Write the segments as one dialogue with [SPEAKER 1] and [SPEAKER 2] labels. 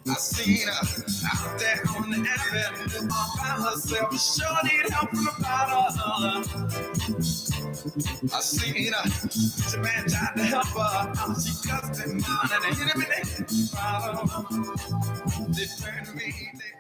[SPEAKER 1] I seen her out there on the avenue all by herself. Sure need help from the bottom. I seen her. The man tried to help her. She cussed him out and hit him in the bottom. They turned me. They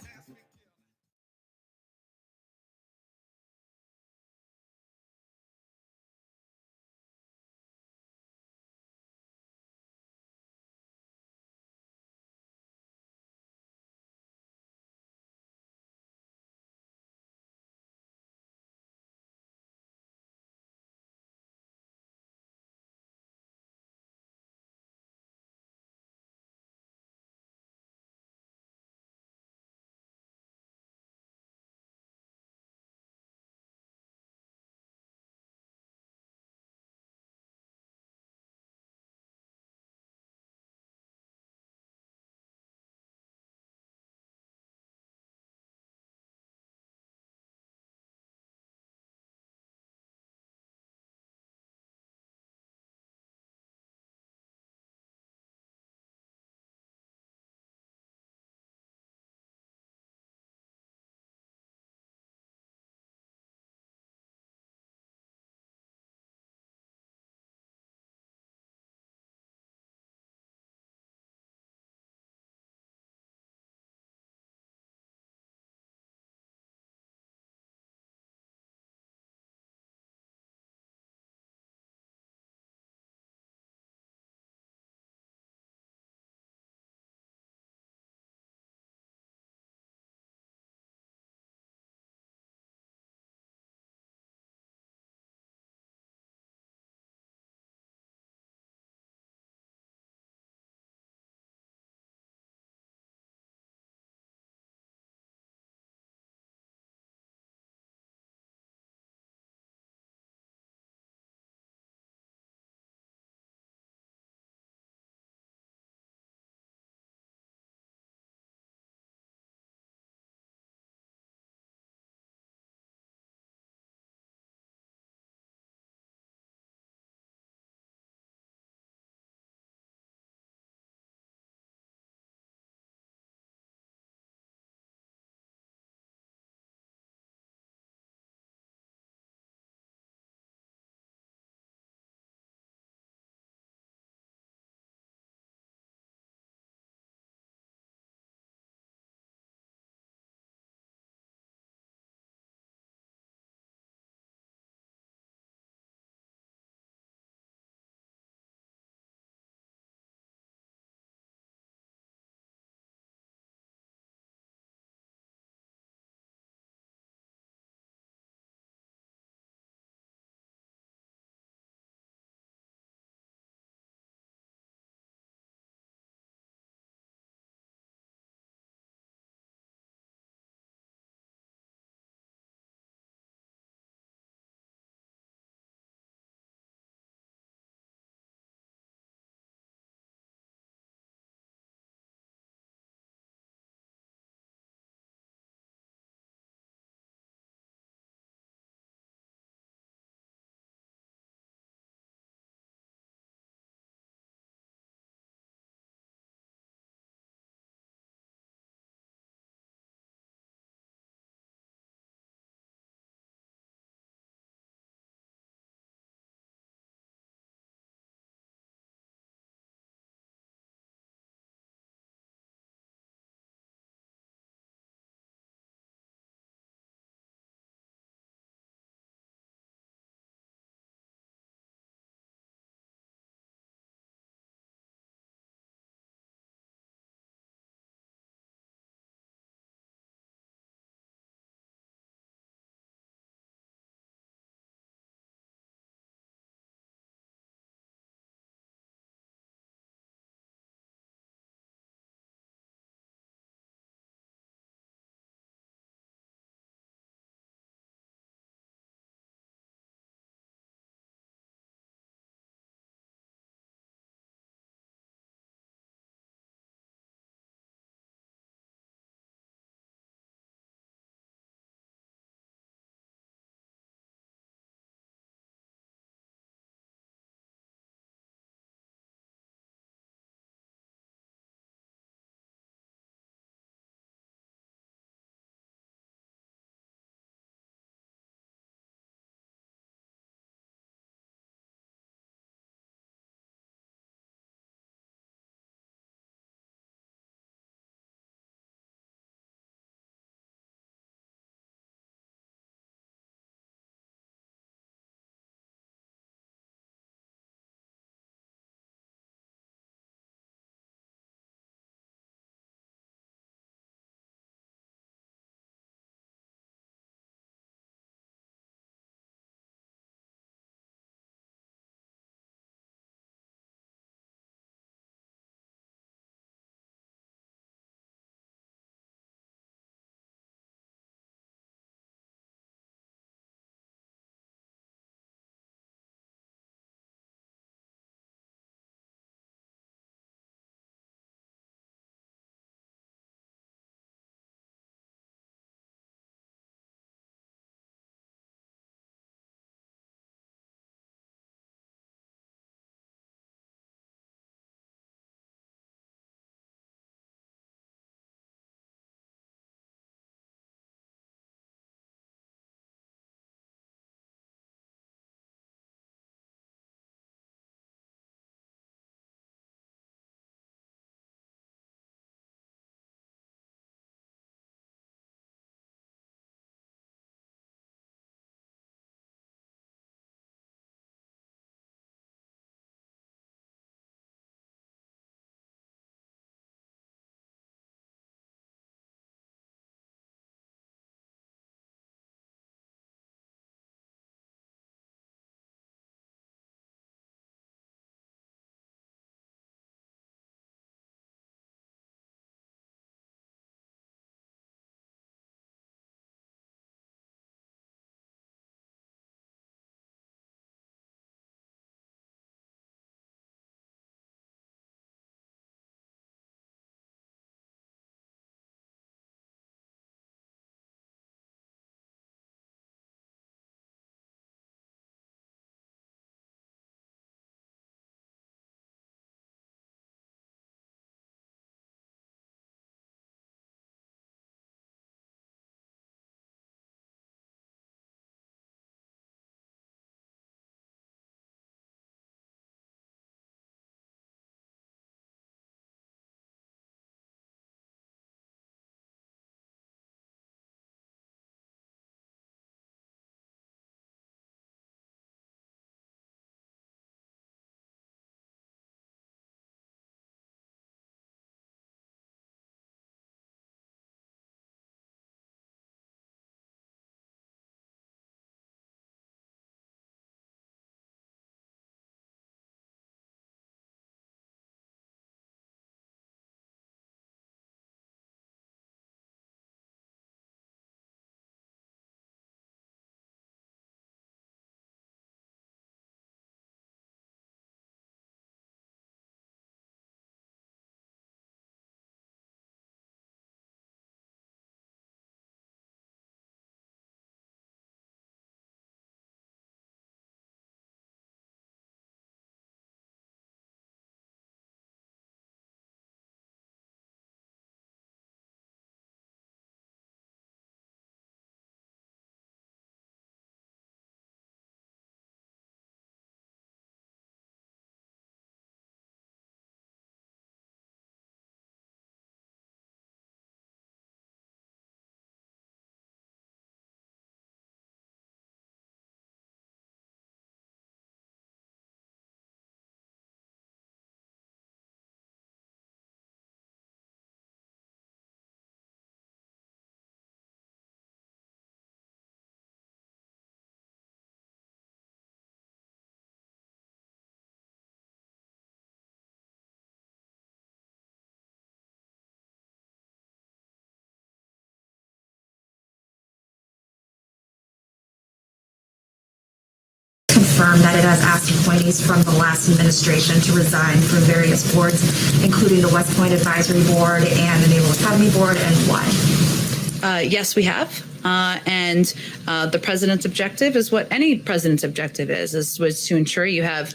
[SPEAKER 2] confirm that it has asked appointees from the last administration to resign from various boards, including the West Point Advisory Board and the Naval Academy Board, and why?
[SPEAKER 3] Yes, we have. And the president's objective is what any president's objective was to ensure you have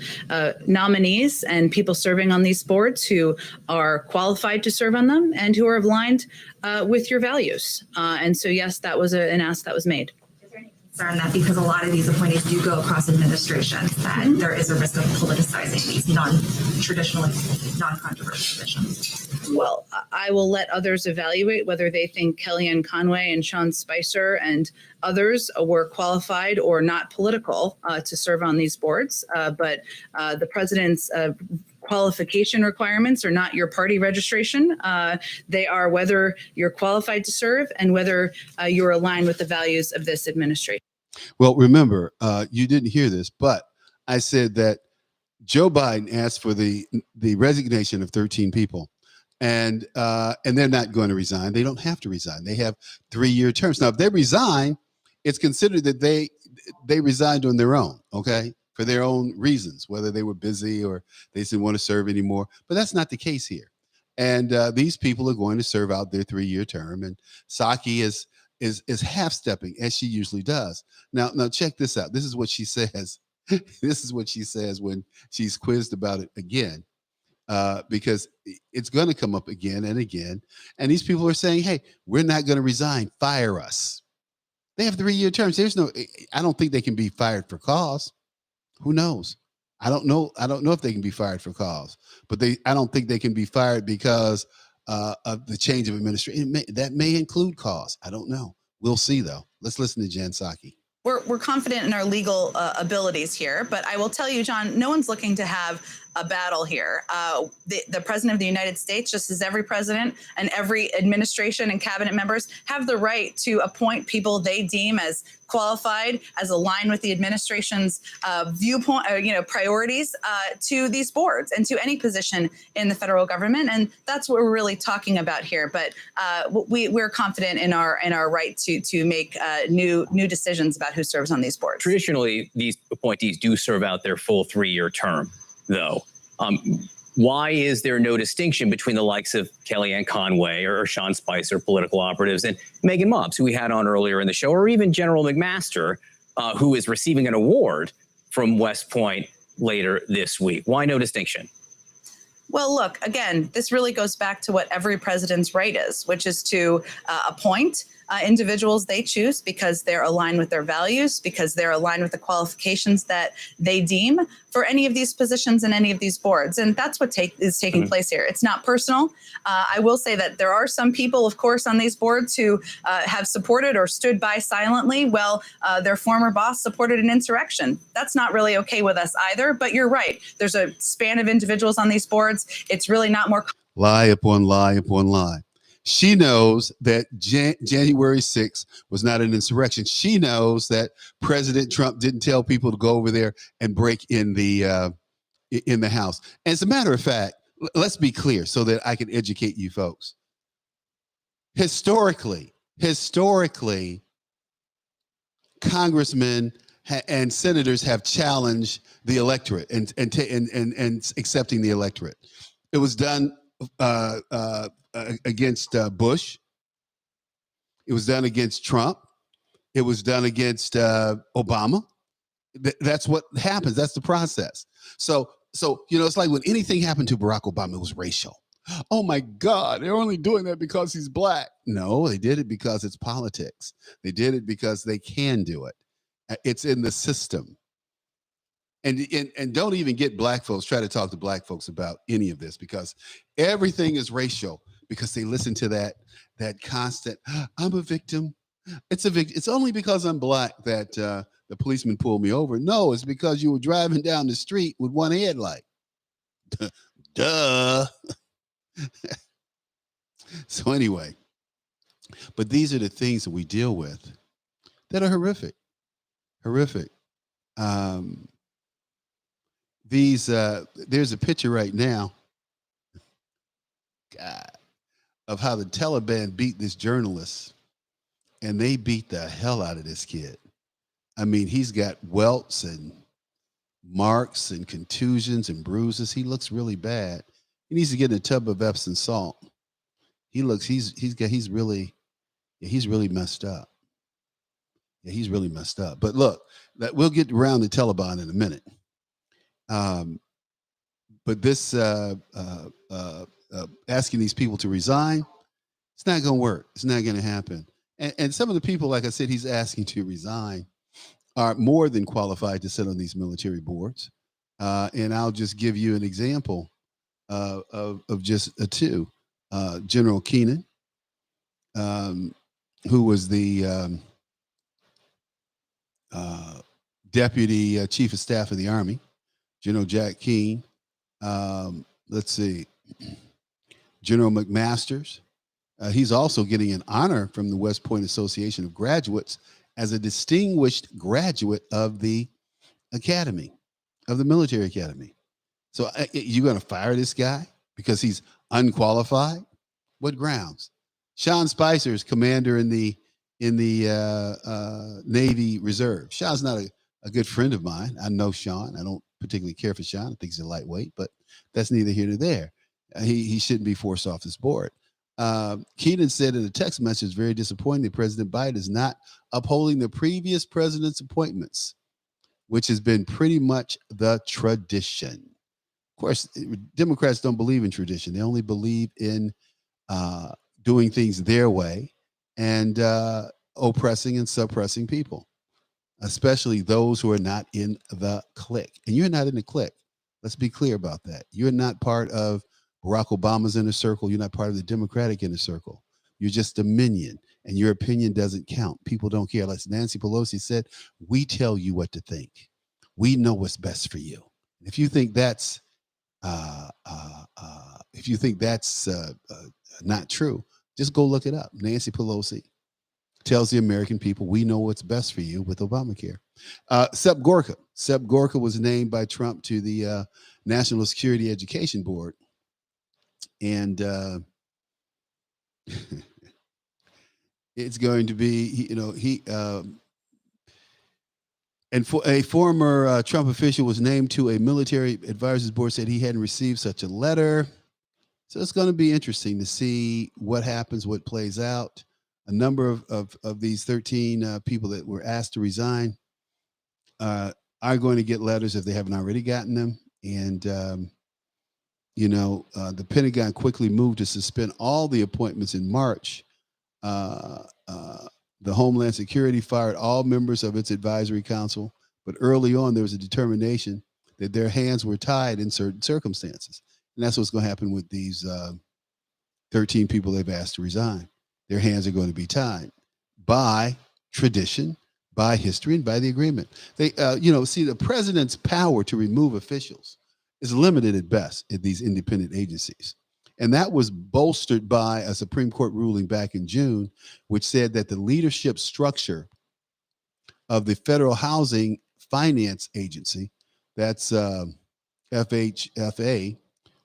[SPEAKER 3] nominees and people serving on these boards who are qualified to serve on them and who are aligned with your values. And so, yes, that was an ask that was made.
[SPEAKER 2] Concern that because a lot of these appointees do go across administrations, that there is a risk of politicizing these non-traditional, non-controversial positions?
[SPEAKER 3] Well, I will let others evaluate whether they think Kellyanne Conway and Sean Spicer and others were qualified or not political to serve on these boards. But the president's qualification requirements are not your party registration. They are whether you're qualified to serve and whether you're aligned with the values of this administration.
[SPEAKER 1] Well, remember, you didn't hear this, but I said that Joe Biden asked for the resignation of 13 people, and they're not going to resign. They don't have to resign. They have 3-year terms. Now, if they resign, it's considered that they resigned on their own, okay, for their own reasons, whether they were busy or they didn't want to serve anymore. But that's not the case here. And these people are going to serve out their 3-year term, and Psaki is half-stepping, as she usually does. Now check this out. This is what she says. This is what she says when she's quizzed about it again, because it's going to come up again and again. And these people are saying, hey, we're not going to resign. Fire us. They have 3-year terms. I don't think they can be fired for cause. Who knows? I don't know if they can be fired for cause, but I don't think they can be fired because of the change of administration. That may include cause. I don't know. We'll see, though. Let's listen to Jen Psaki.
[SPEAKER 3] We're confident in our legal abilities here, but I will tell you, John, no one's looking to have a battle here. The president of the United States, just as every president and every administration and cabinet members, have the right to appoint people they deem as qualified, as aligned with the administration's viewpoint, priorities to these boards and to any position in the federal government. And that's what we're really talking about here. But we're confident in our right to make new decisions about who serves on these boards.
[SPEAKER 4] Traditionally, these appointees do serve out their full 3-year term, though. Why is there no distinction between the likes of Kellyanne Conway or Sean Spicer, political operatives, and Megan Mobbs, who we had on earlier in the show, or even General McMaster, who is receiving an award from West Point later this week? Why no distinction?
[SPEAKER 3] Well, look, again, this really goes back to what every president's right is, which is to appoint individuals they choose because they're aligned with their values, because they're aligned with the qualifications that they deem for any of these positions and any of these boards. And that's what is taking place here. It's not personal. I will say that there are some people, of course, on these boards who have supported or stood by silently while their former boss supported an insurrection. That's not really okay with us either. But you're right. There's a span of individuals on these boards. It's really not more.
[SPEAKER 1] Lie upon lie upon lie. She knows that January 6th was not an insurrection. She knows that President Trump didn't tell people to go over there and break in the house. And as a matter of fact, let's be clear so that I can educate you folks. Historically, congressmen and senators have challenged the electorate and accepting the electorate. It was done against Bush. It was done against Trump. It was done against Obama. That's what happens. That's the process. So it's like when anything happened to Barack Obama, it was racial. Oh my God, they're only doing that because he's black. No, they did it because it's politics. They did it because they can do it. It's in the system. And don't even get black folks, try to talk to black folks about any of this, because everything is racial, because they listen to that constant, I'm a victim. It's only because I'm black that the policeman pulled me over. No, it's because you were driving down the street with one headlight. Duh. So anyway, but these are the things that we deal with that are horrific. There's a picture right now, God, of how the Taliban beat this journalist, and they beat the hell out of this kid. I mean, he's got welts and marks and contusions and bruises. He looks really bad. He needs to get in a tub of Epsom salt. He's really messed up. Yeah, he's really messed up. But look, we'll get around to Taliban in a minute. But this asking these people to resign, it's not going to work. It's not going to happen. And some of the people, like I said, he's asking to resign are more than qualified to sit on these military boards. And I'll just give you an example of just two. General Keenan, who was the Deputy Chief of Staff of the Army, General Jack Keane. Let's see, General McMaster's. He's also getting an honor from the West Point Association of Graduates as a distinguished graduate of the academy, of the military academy. So you're going to fire this guy because he's unqualified? What grounds? Sean Spicer is commander in the Navy Reserve. Sean's not a good friend of mine. I know Sean. I don't particularly care for Sean. I think he's a lightweight, but that's neither here nor there. He shouldn't be forced off this board. Keenan said in a text message, very disappointing that President Biden is not upholding the previous president's appointments, which has been pretty much the tradition. Of course, Democrats don't believe in tradition. They only believe in doing things their way and oppressing and suppressing people, especially those who are not in the clique. And you're not in the clique. Let's be clear about that. You're not part of Barack Obama's inner circle. You're not part of the Democratic inner circle. You're just a minion, and your opinion doesn't count. People don't care. Like Nancy Pelosi said, we tell you what to think. We know what's best for you. If you think that's not true, just go look it up. Nancy Pelosi tells the American people, we know what's best for you with Obamacare. Sepp Gorka. Sepp Gorka was named by Trump to the National Security Education Board. And it's going to be, and for a former Trump official was named to a military advisors board, said he hadn't received such a letter. So it's going to be interesting to see what happens, what plays out. A number of these 13 people that were asked to resign are going to get letters if they haven't already gotten them. And, the Pentagon quickly moved to suspend all the appointments in March. The Homeland Security fired all members of its advisory council, but early on there was a determination that their hands were tied in certain circumstances. And that's what's going to happen with these 13 people they've asked to resign. Their hands are going to be tied by tradition, by history, and by the agreement. They, see, the president's power to remove officials is limited at best at these independent agencies. And that was bolstered by a Supreme Court ruling back in June, which said that the leadership structure of the Federal Housing Finance Agency, that's FHFA,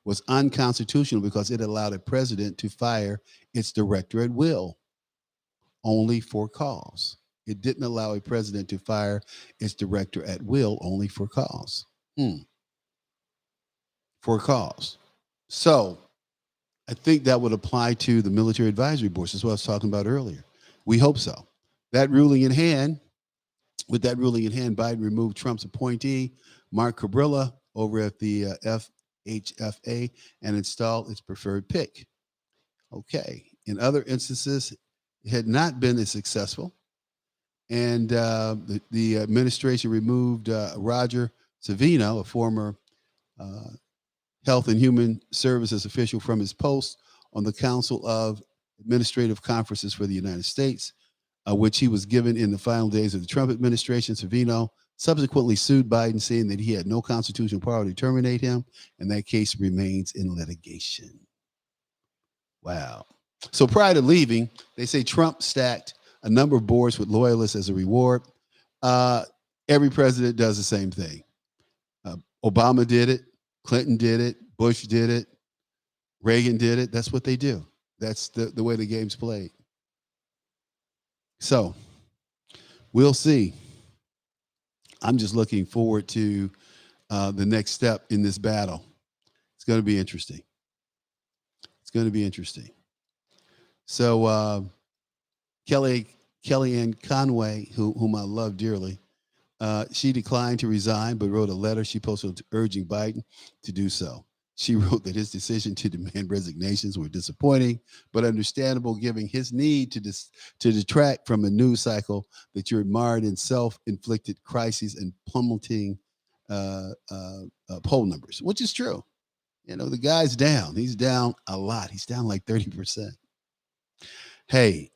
[SPEAKER 1] was unconstitutional because it allowed a president to fire its director at will, only for cause. It didn't allow a president to fire its director at will, only for cause. For cause. So I think that would apply to the military advisory boards. That's what I was talking about earlier. We hope so. With that ruling in hand, Biden removed Trump's appointee, Mark Cabrilla, over at the FHFA and installed its preferred pick. Okay. In other instances, it had not been as successful. And the administration removed Roger Savino, a former Health and Human Services official, from his post on the Council of Administrative Conferences for the United States, which he was given in the final days of the Trump administration. Savino subsequently sued Biden, saying that he had no constitutional power to terminate him, and that case remains in litigation. Wow. So prior to leaving, they say Trump stacked a number of boards with loyalists as a reward. Every president does the same thing. Obama did it. Clinton did it. Bush did it. Reagan did it. That's what they do. That's the way the game's played. So we'll see. I'm just looking forward to
[SPEAKER 5] the next step in this battle. It's going to be interesting. It's going to be interesting. So Kellyanne Conway, whom I love dearly, she declined to resign, but wrote a letter she posted urging Biden to do so. She wrote that his decision to demand resignations were disappointing, but understandable, given his need to detract from a news cycle that you're marred in self-inflicted crises and plummeting poll numbers, which is true. You know, the guy's down. He's down a lot. He's down like 30%. Hey,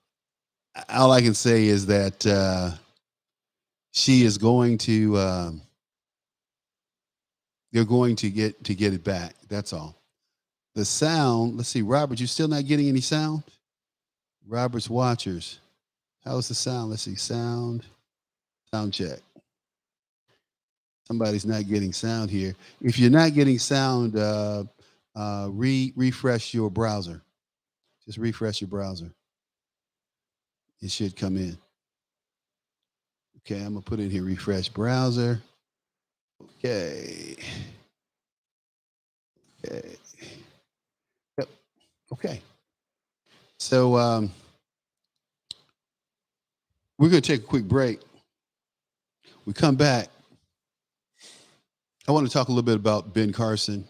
[SPEAKER 5] all I can say is that she is going to. They're going to get it back. That's all. The sound. Let's see, Robert. You still not getting any sound? Robert's watchers. How's the sound? Let's see. Sound check. Somebody's not getting sound here. If you're not getting sound, refresh your browser. Just refresh your browser. It should come in. Okay, I'm gonna put in here refresh browser. Okay. Yep. Okay. So we're gonna take a quick break. We come back. I want to talk a little bit about Ben Carson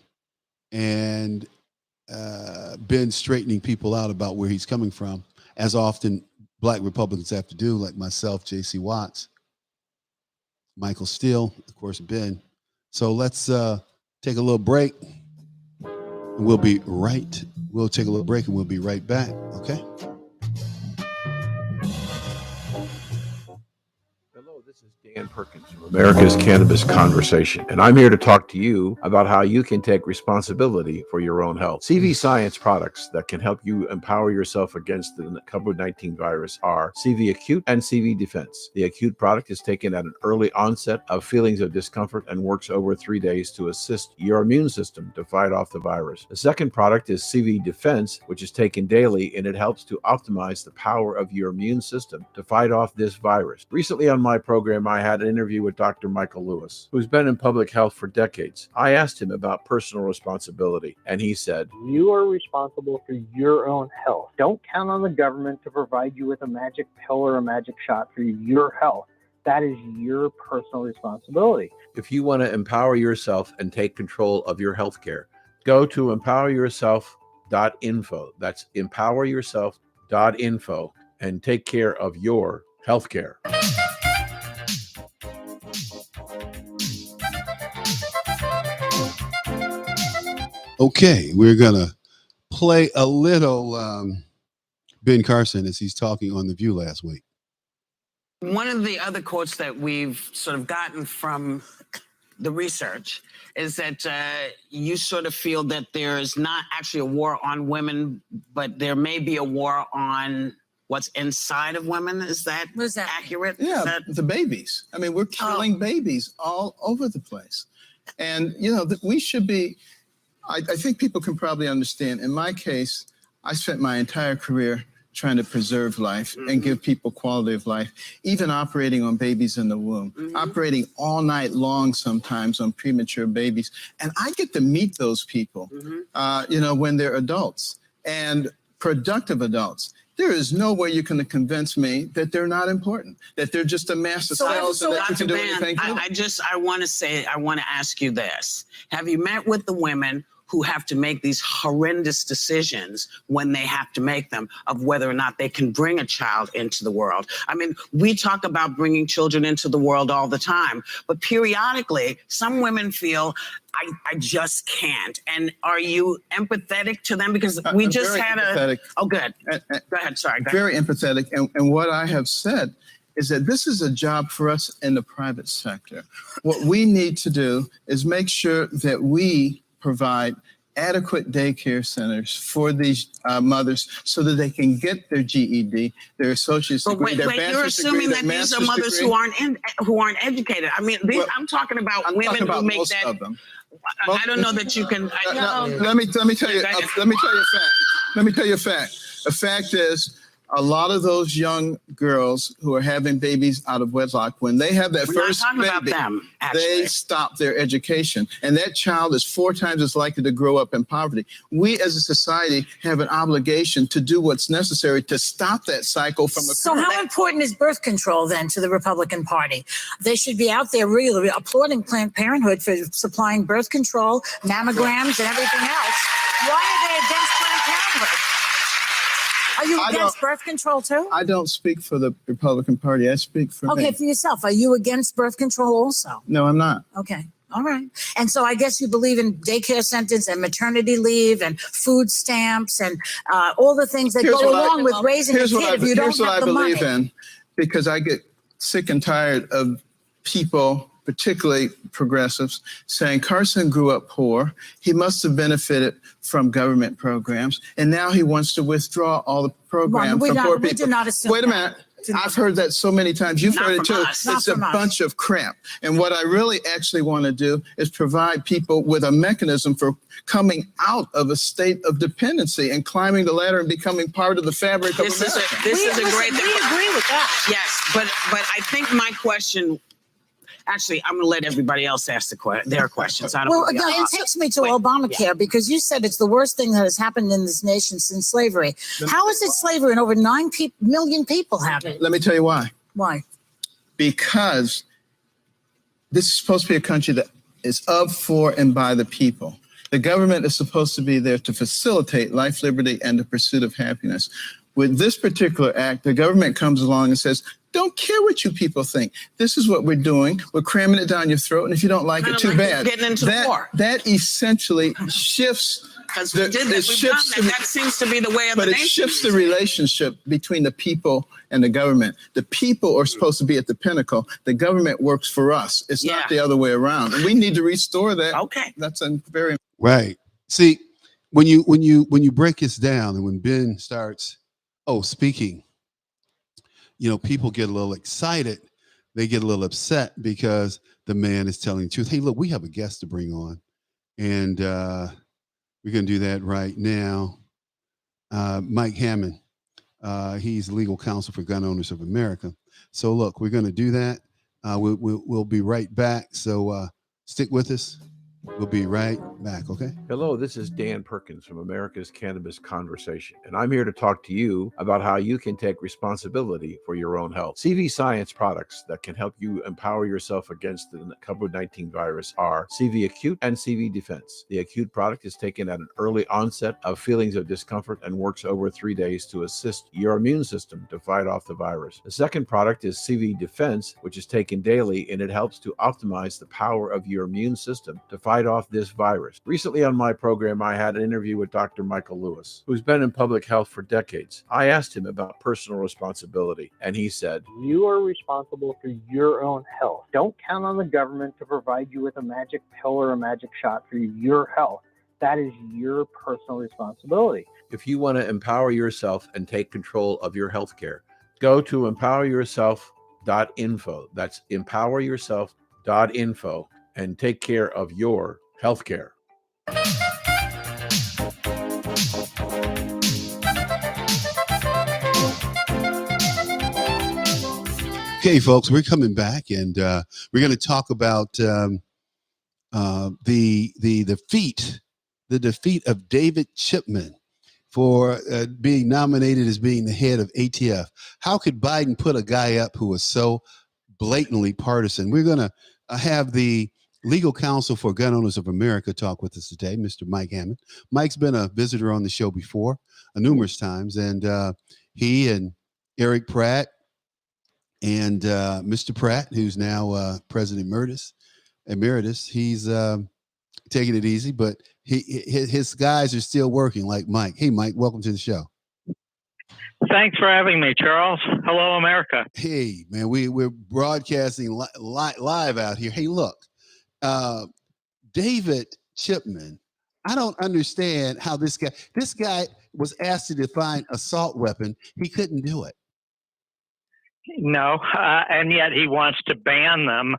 [SPEAKER 5] and Ben straightening people out about where he's coming from, as often Black Republicans have to do, like myself, J.C. Watts, Michael Steele, of course, Ben. So let's take a little break. We'll take a little break and we'll be right back. Okay.
[SPEAKER 6] Hello, this is Dan Perkins from America's Cannabis Conversation, and I'm here to talk to you about how you can take responsibility for your own health. CV Science products that can help you empower yourself against the COVID-19 virus are CV Acute and CV Defense. The Acute product is taken at an early onset of feelings of discomfort and works over 3 days to assist your immune system to fight off the virus. The second product is CV Defense, which is taken daily, and it helps to optimize the power of your immune system to fight off this virus. Recently on my program, I had an interview with Dr. Michael Lewis, who's been in public health for decades. I asked him about personal responsibility, and he said,
[SPEAKER 7] "You are responsible for your own health. Don't count on the government to provide you with a magic pill or a magic shot for your health. That is your personal responsibility."
[SPEAKER 6] If you want to empower yourself and take control of your health care, go to empoweryourself.info. That's empoweryourself.info and take care of your health care.
[SPEAKER 5] Okay, we're gonna play a little Ben Carson as he's talking on The View last week.
[SPEAKER 8] One of the other quotes that we've sort of gotten from the research is that you sort of feel that there is not actually a war on women, but there may be a war on what's inside of women. Is that accurate?
[SPEAKER 9] Yeah, the babies. I mean, we're killing babies all over the place. And, you know, we should be, I think people can probably understand. In my case, I spent my entire career trying to preserve life and give people quality of life, even operating on babies in the womb, operating all night long sometimes on premature babies. And I get to meet those people, you know, when they're adults and productive adults. There is no way you can convince me that they're not important, that they're just a mass of cells and that you can do anything.
[SPEAKER 8] I want to ask you this. Have you met with the women who have to make these horrendous decisions when they have to make them of whether or not they can bring a child into the world? I mean, we talk about bringing children into the world all the time, but periodically, some women feel, I just can't. And are you empathetic to them? Because we just had
[SPEAKER 9] empathetic.
[SPEAKER 8] Oh, good. Go ahead. Sorry. Go
[SPEAKER 9] very ahead. Empathetic. And what I have said is that this is a job for us in the private sector. What we need to do is make sure that we provide adequate daycare centers for these mothers so that they can get their GED, their associate's degree, their bachelor's degree,
[SPEAKER 8] you're assuming that these are mothers who aren't educated. I mean, I'm talking about women who make that.
[SPEAKER 9] Of them.
[SPEAKER 8] I don't know that you can.
[SPEAKER 9] Let me tell you a fact. A fact is a lot of those young girls who are having babies out of wedlock, when they have that
[SPEAKER 8] We're
[SPEAKER 9] first
[SPEAKER 8] not talking about
[SPEAKER 9] baby,
[SPEAKER 8] them, actually.
[SPEAKER 9] they stop their education. And that child is 4 times as likely to grow up in poverty. We as a society have an obligation to do what's necessary to stop that cycle from occurring.
[SPEAKER 10] So how important is birth control then to the Republican Party? They should be out there really applauding Planned Parenthood for supplying birth control, mammograms, and everything else. Why are they against Planned Parenthood? Are you against birth control too?
[SPEAKER 9] I don't speak for the Republican Party. I speak for
[SPEAKER 10] Okay,
[SPEAKER 9] me.
[SPEAKER 10] for yourself. Are you against birth control also?
[SPEAKER 9] No, I'm not.
[SPEAKER 10] Okay. All right. And so I guess you believe in daycare centers and maternity leave and food stamps and all the things that go along with raising a kid if you don't have the money.
[SPEAKER 9] Here's what I believe in, because I get sick and tired of people, particularly progressives, saying Carson grew up poor. He must have benefited from government programs, and now he wants to withdraw all the programs from poor people.
[SPEAKER 10] We do not assume
[SPEAKER 9] Wait a minute. I've heard that so many times. You've heard it too. It's a bunch of crap. And what I really actually want to do is provide people with a mechanism for coming out of a state of dependency and climbing the ladder and becoming part of the fabric of America.
[SPEAKER 8] This is a great thing.
[SPEAKER 10] We agree with that.
[SPEAKER 8] Yes, but I think my question. Actually, I'm going to let everybody else ask their questions. I don't
[SPEAKER 10] Well, again, it takes me to Obamacare because you said it's the worst thing that has happened in this nation since slavery. How is it slavery and over 9 million people have it?
[SPEAKER 9] Let me tell you why.
[SPEAKER 10] Why?
[SPEAKER 9] Because this is supposed to be a country that is of, for, and by the people. The government is supposed to be there to facilitate life, liberty, and the pursuit of happiness. With this particular act, the government comes along and says, don't care what you people think. This is what we're doing. We're cramming it down your throat. And if you don't like it, too bad.
[SPEAKER 8] Getting into the war.
[SPEAKER 9] That essentially shifts.
[SPEAKER 8] Because we did that. We've done that. That seems to be the way of the nation.
[SPEAKER 9] But it shifts the relationship between the people and the government. The people are supposed to be at the pinnacle. The government works for us. It's not the other way around. And we need to restore that.
[SPEAKER 8] Okay.
[SPEAKER 9] That's a very
[SPEAKER 5] right. See, when you break this down, and when Ben starts, speaking, people get a little excited. They get a little upset because the man is telling the truth. Hey, look, we have a guest to bring on, and we're going to do that right now. Mike Hammond, he's legal counsel for Gun Owners of America. So, look, we're going to do that. We'll be right back. So stick with us. We'll be right back, okay?
[SPEAKER 6] Hello, this is Dan Perkins from America's Cannabis Conversation, and I'm here to talk to you about how you can take responsibility for your own health. CV Science products that can help you empower yourself against the COVID-19 virus are CV Acute and CV Defense. The Acute product is taken at an early onset of feelings of discomfort and works over 3 days to assist your immune system to fight off the virus. The second product is CV Defense, which is taken daily, and it helps to optimize the power of your immune system to fight off this virus. Recently on my program, I had an interview with Dr. Michael Lewis, who's been in public health for decades. I asked him about personal responsibility, and he said,
[SPEAKER 7] You are responsible for your own health. Don't count on the government to provide you with a magic pill or a magic shot for your health. That is your personal responsibility.
[SPEAKER 6] If you want to empower yourself and take control of your healthcare, go to empoweryourself.info. That's empoweryourself.info. and take care of your health care.
[SPEAKER 5] Okay, folks, we're coming back, and we're going to talk about the defeat of David Chipman for being nominated as being the head of ATF. How could Biden put a guy up who was so blatantly partisan? We're going to have the legal counsel for Gun Owners of America talk with us today, Mr. Mike Hammond. Mike's been a visitor on the show before, numerous times, and he and Eric Pratt and Mr. Pratt, who's now President Emeritus, he's taking it easy, but his guys are still working like Mike. Hey, Mike, welcome to the show.
[SPEAKER 11] Thanks for having me, Charles. Hello, America.
[SPEAKER 5] Hey, man, we're broadcasting live out here. Hey, look. David Chipman, I don't understand how this guy was asked to define assault weapon. He couldn't do it.
[SPEAKER 11] No, and yet he wants to ban them.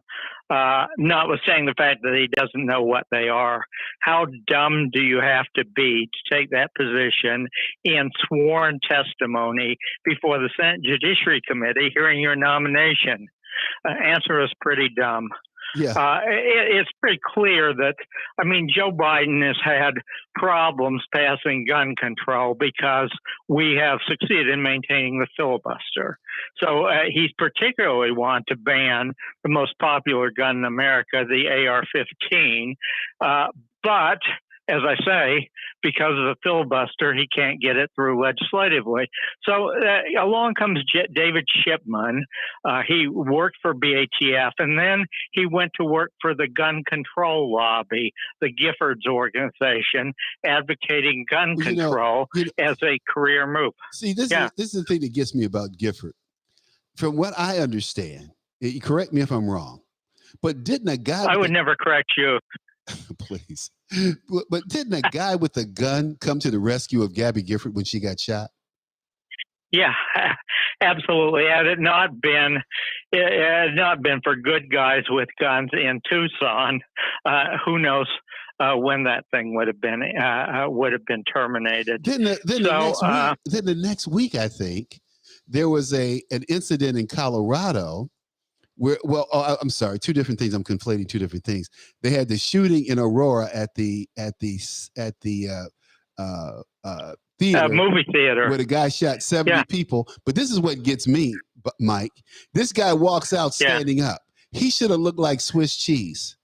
[SPEAKER 11] notwithstanding the fact that he doesn't know what they are. How dumb do you have to be to take that position in sworn testimony before the Senate Judiciary Committee hearing your nomination? Answer is pretty dumb.
[SPEAKER 5] Yeah.
[SPEAKER 11] It's pretty clear that, I mean, Joe Biden has had problems passing gun control because we have succeeded in maintaining the filibuster. So he's particularly want to ban the most popular gun in America, the AR-15. But as I say, because of the filibuster, he can't get it through legislatively. So along comes David Shipman. He worked for BATF, and then he went to work for the gun control lobby, the Giffords organization, advocating gun control as a career move.
[SPEAKER 5] See, this is the thing that gets me about Gifford. From what I understand, correct me if I'm wrong, but didn't a guy...
[SPEAKER 11] I would never correct you.
[SPEAKER 5] Please. But didn't a guy with a gun come to the rescue of Gabby Gifford when she got shot?
[SPEAKER 11] Yeah, absolutely. Had it not been for good guys with guns in Tucson, who knows when that thing would have been terminated.
[SPEAKER 5] Then the next week, I think there was an incident in Colorado. I'm sorry, two different things. I'm conflating two different things. They had the shooting in Aurora at the theater,
[SPEAKER 11] movie theater,
[SPEAKER 5] where the guy shot 70 people. But this is what gets me, Mike. This guy walks out standing up. He should have looked like Swiss cheese.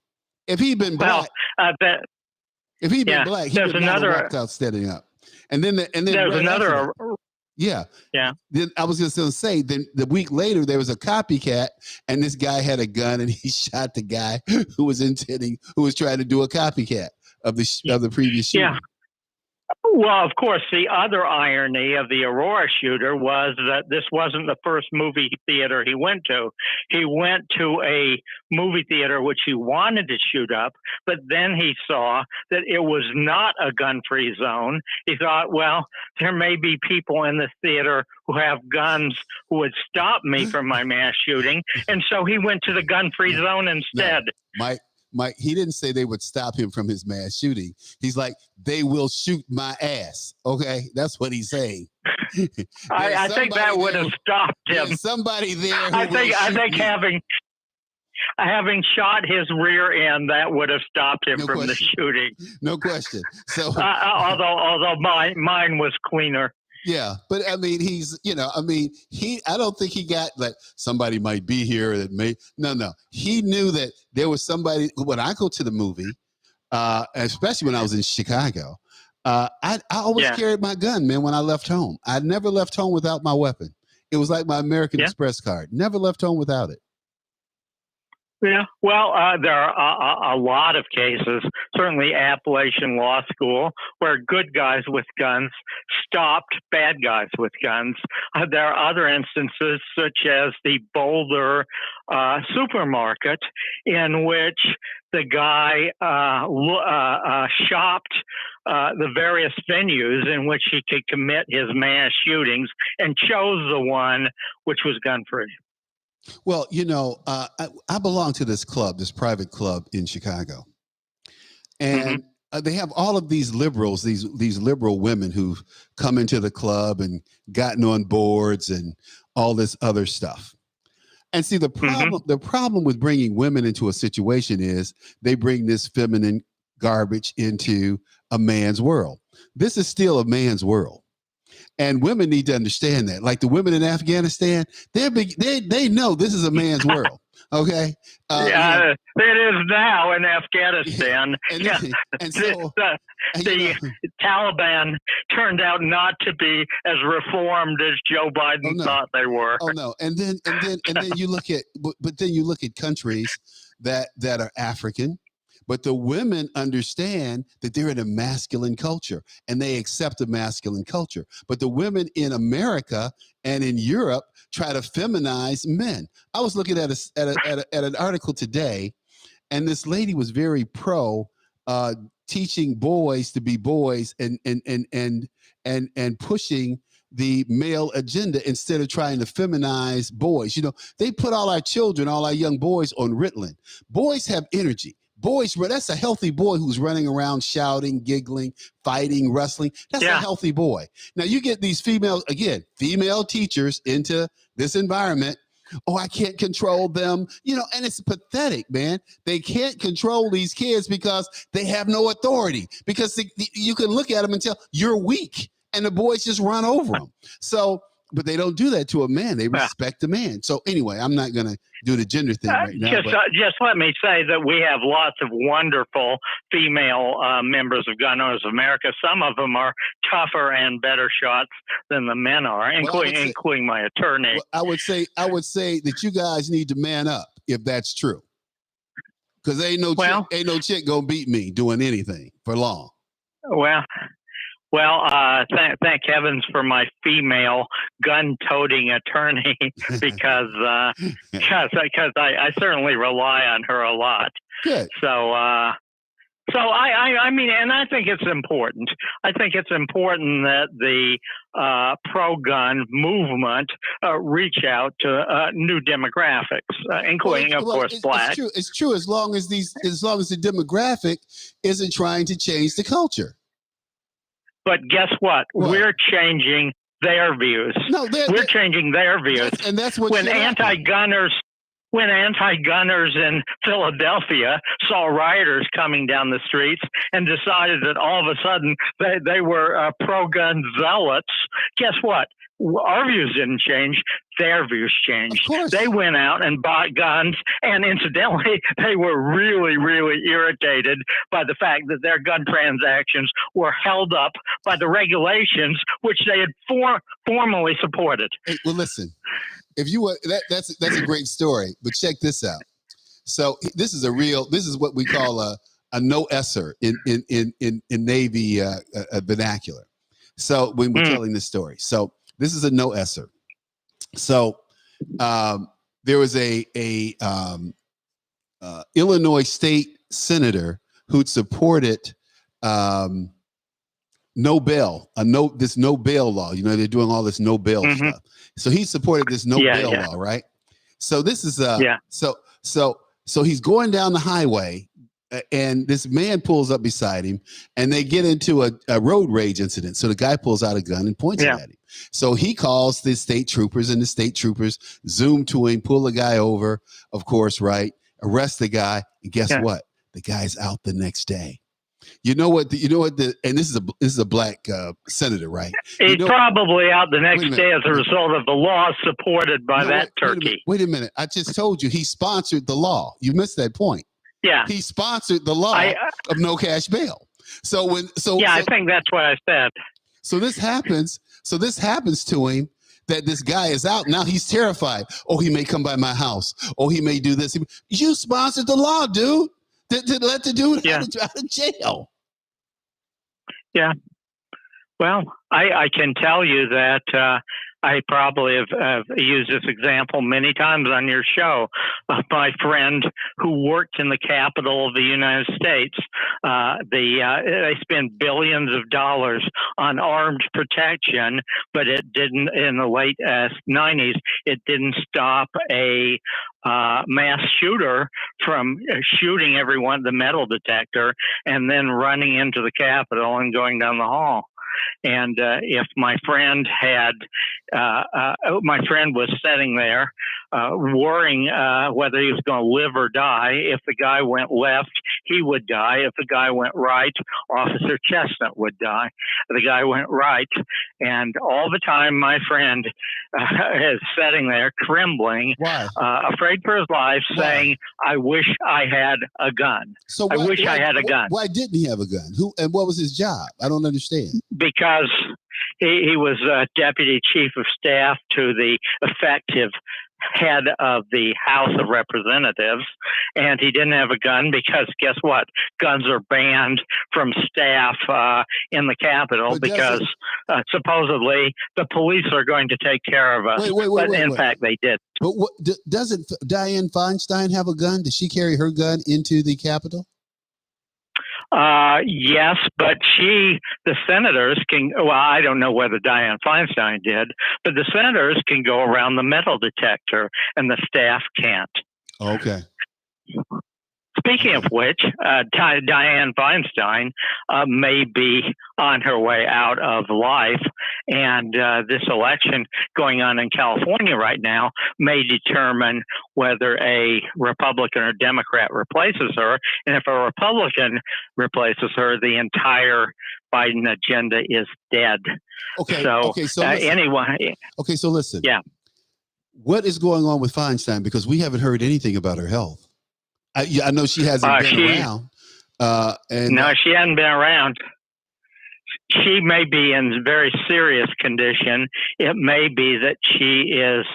[SPEAKER 5] If he'd been black, if he'd been black, he would not have walked out standing up. And then there's another. Yeah. Then I was just going to say, then the week later, there was a copycat, and this guy had a gun, and he shot the guy who was trying to do a copycat of the previous shooter.
[SPEAKER 11] Yeah. Well, of course, the other irony of the Aurora shooter was that this wasn't the first movie theater he went to. He went to a movie theater which he wanted to shoot up, but then he saw that it was not a gun-free zone. He thought, well, there may be people in this theater who have guns who would stop me from my mass shooting, and so he went to the gun-free zone instead.
[SPEAKER 5] No, Mike, he didn't say they would stop him from his mass shooting. He's like, they will shoot my ass. Okay, that's what he's saying.
[SPEAKER 11] I think that would have stopped him.
[SPEAKER 5] Somebody there.
[SPEAKER 11] I think having shot his rear end, that would have stopped him from the shooting.
[SPEAKER 5] No question. So,
[SPEAKER 11] although mine was cleaner.
[SPEAKER 5] Yeah, but I mean, I don't think he got like somebody might be here that may. No. He knew that there was somebody. When I go to the movie, especially when I was in Chicago, I always carried my gun, man. When I left home, I never left home without my weapon. It was like my American Express card. Never left home without it.
[SPEAKER 11] Yeah, well, there are a lot of cases, certainly Appalachian Law School, where good guys with guns stopped bad guys with guns. There are other instances, such as the Boulder supermarket, in which the guy shopped the various venues in which he could commit his mass shootings and chose the one which was gun-free.
[SPEAKER 5] Well, I belong to this club, this private club in Chicago, and they have all of these liberals, these liberal women who've come into the club and gotten on boards and all this other stuff. And see, the problem with bringing women into a situation is they bring this feminine garbage into a man's world. This is still a man's world. And women need to understand that. Like the women in Afghanistan, they know this is a man's world. Okay.
[SPEAKER 11] It is now in Afghanistan. The Taliban turned out not to be as reformed as Joe Biden thought they were.
[SPEAKER 5] Oh no! And then you look at countries that are African. But the women understand that they're in a masculine culture and they accept a masculine culture. But the women in America and in Europe try to feminize men. I was looking at an article today, and this lady was very pro teaching boys to be boys and pushing the male agenda instead of trying to feminize boys. You know, they put all our children, all our young boys on Ritalin. Boys have energy. Boys, that's a healthy boy who's running around shouting, giggling, fighting, wrestling. That's a healthy boy. Now you get these female teachers into this environment. Oh, I can't control them. You know, and it's pathetic, man. They can't control these kids because they have no authority, because you can look at them and tell you're weak, and the boys just run over them. So, but they don't do that to a man. They respect the man. So anyway, I'm not going to do the gender thing right now.
[SPEAKER 11] Just let me say that we have lots of wonderful female members of Gun Owners of America. Some of them are tougher and better shots than the men are, including my attorney.
[SPEAKER 5] Well, I would say that you guys need to man up if that's true, because ain't no chick gonna beat me doing anything for long.
[SPEAKER 11] Well, thank heavens for my female gun-toting attorney, because I certainly rely on her a lot.
[SPEAKER 5] Good.
[SPEAKER 11] So I mean, and I think it's important. I think it's important that the pro-gun movement reach out to new demographics, including, of course, black.
[SPEAKER 5] It's true as long as the demographic isn't trying to change the culture.
[SPEAKER 11] But guess what? We're changing their views.
[SPEAKER 5] No,
[SPEAKER 11] we're changing their views.
[SPEAKER 5] And that's what
[SPEAKER 11] when anti-gunners in Philadelphia saw rioters coming down the streets and decided that all of a sudden they were pro-gun zealots, guess what? Our views didn't change. Their views changed. They went out and bought guns, and incidentally, they were really, really irritated by the fact that their gun transactions were held up by the regulations which they had formally supported.
[SPEAKER 5] Hey, well, listen, if you that's a great story, but check this out. So this is what we call a no-esser in Navy vernacular. So when we're telling this story, so this is a no-esser. So there was a Illinois state senator who'd supported no bail law. You know, they're doing all this no bail stuff. So he supported this no bail law, right? So this is so he's going down the highway, and this man pulls up beside him, and they get into a road rage incident. So the guy pulls out a gun and points it at him. So he calls the state troopers, and the state troopers zoom to him, pull the guy over, of course, right? Arrest the guy, and guess what? The guy's out the next day. And this is a black senator, right?
[SPEAKER 11] He's probably out the next day as a result of the law supported by turkey.
[SPEAKER 5] Wait a minute. I just told you he sponsored the law. You missed that point.
[SPEAKER 11] Yeah.
[SPEAKER 5] He sponsored the law of no cash bail. I think
[SPEAKER 11] that's what I said.
[SPEAKER 5] So this happens to him, that this guy is out. Now he's terrified. Oh, he may come by my house. Oh, he may do this. You sponsored the law, dude. To let the dude out of jail.
[SPEAKER 11] Yeah. Well, I can tell you that I probably have used this example many times on your show. My friend who worked in the Capitol of the United States, they spend billions of dollars on armed protection, but it didn't, in the late 90s, it didn't stop a mass shooter from shooting everyone, the metal detector, and then running into the Capitol and going down the hall. And if my friend was sitting there worrying whether he was going to live or die. If the guy went left, he would die. If the guy went right, Officer Chestnut would die. The guy went right, and all the time my friend is sitting there trembling, afraid for his life, saying, "I wish I had a gun. I wish I had a gun."
[SPEAKER 5] Why didn't he have a gun? And what was his job? I don't understand.
[SPEAKER 11] Because he was deputy chief of staff to the effective head of the House of Representatives, and he didn't have a gun because guess what? Guns are banned from staff in the Capitol because supposedly the police are going to take care of us. In fact, they did.
[SPEAKER 5] But doesn't Dianne Feinstein have a gun? Did she carry her gun into the Capitol?
[SPEAKER 11] Yes, but the senators can, well, I don't know whether Dianne Feinstein did, but the senators can go around the metal detector and the staff can't.
[SPEAKER 5] Okay.
[SPEAKER 11] Speaking of which, Dianne Feinstein may be on her way out of life, and this election going on in California right now may determine whether a Republican or Democrat replaces her. And if a Republican replaces her, the entire Biden agenda is dead.
[SPEAKER 5] Okay.
[SPEAKER 11] So anyway.
[SPEAKER 5] Okay, so listen.
[SPEAKER 11] Yeah.
[SPEAKER 5] What is going on with Feinstein? Because we haven't heard anything about her health. I know she hasn't been around.
[SPEAKER 11] No, she hasn't been around. She may be in very serious condition. It may be that she is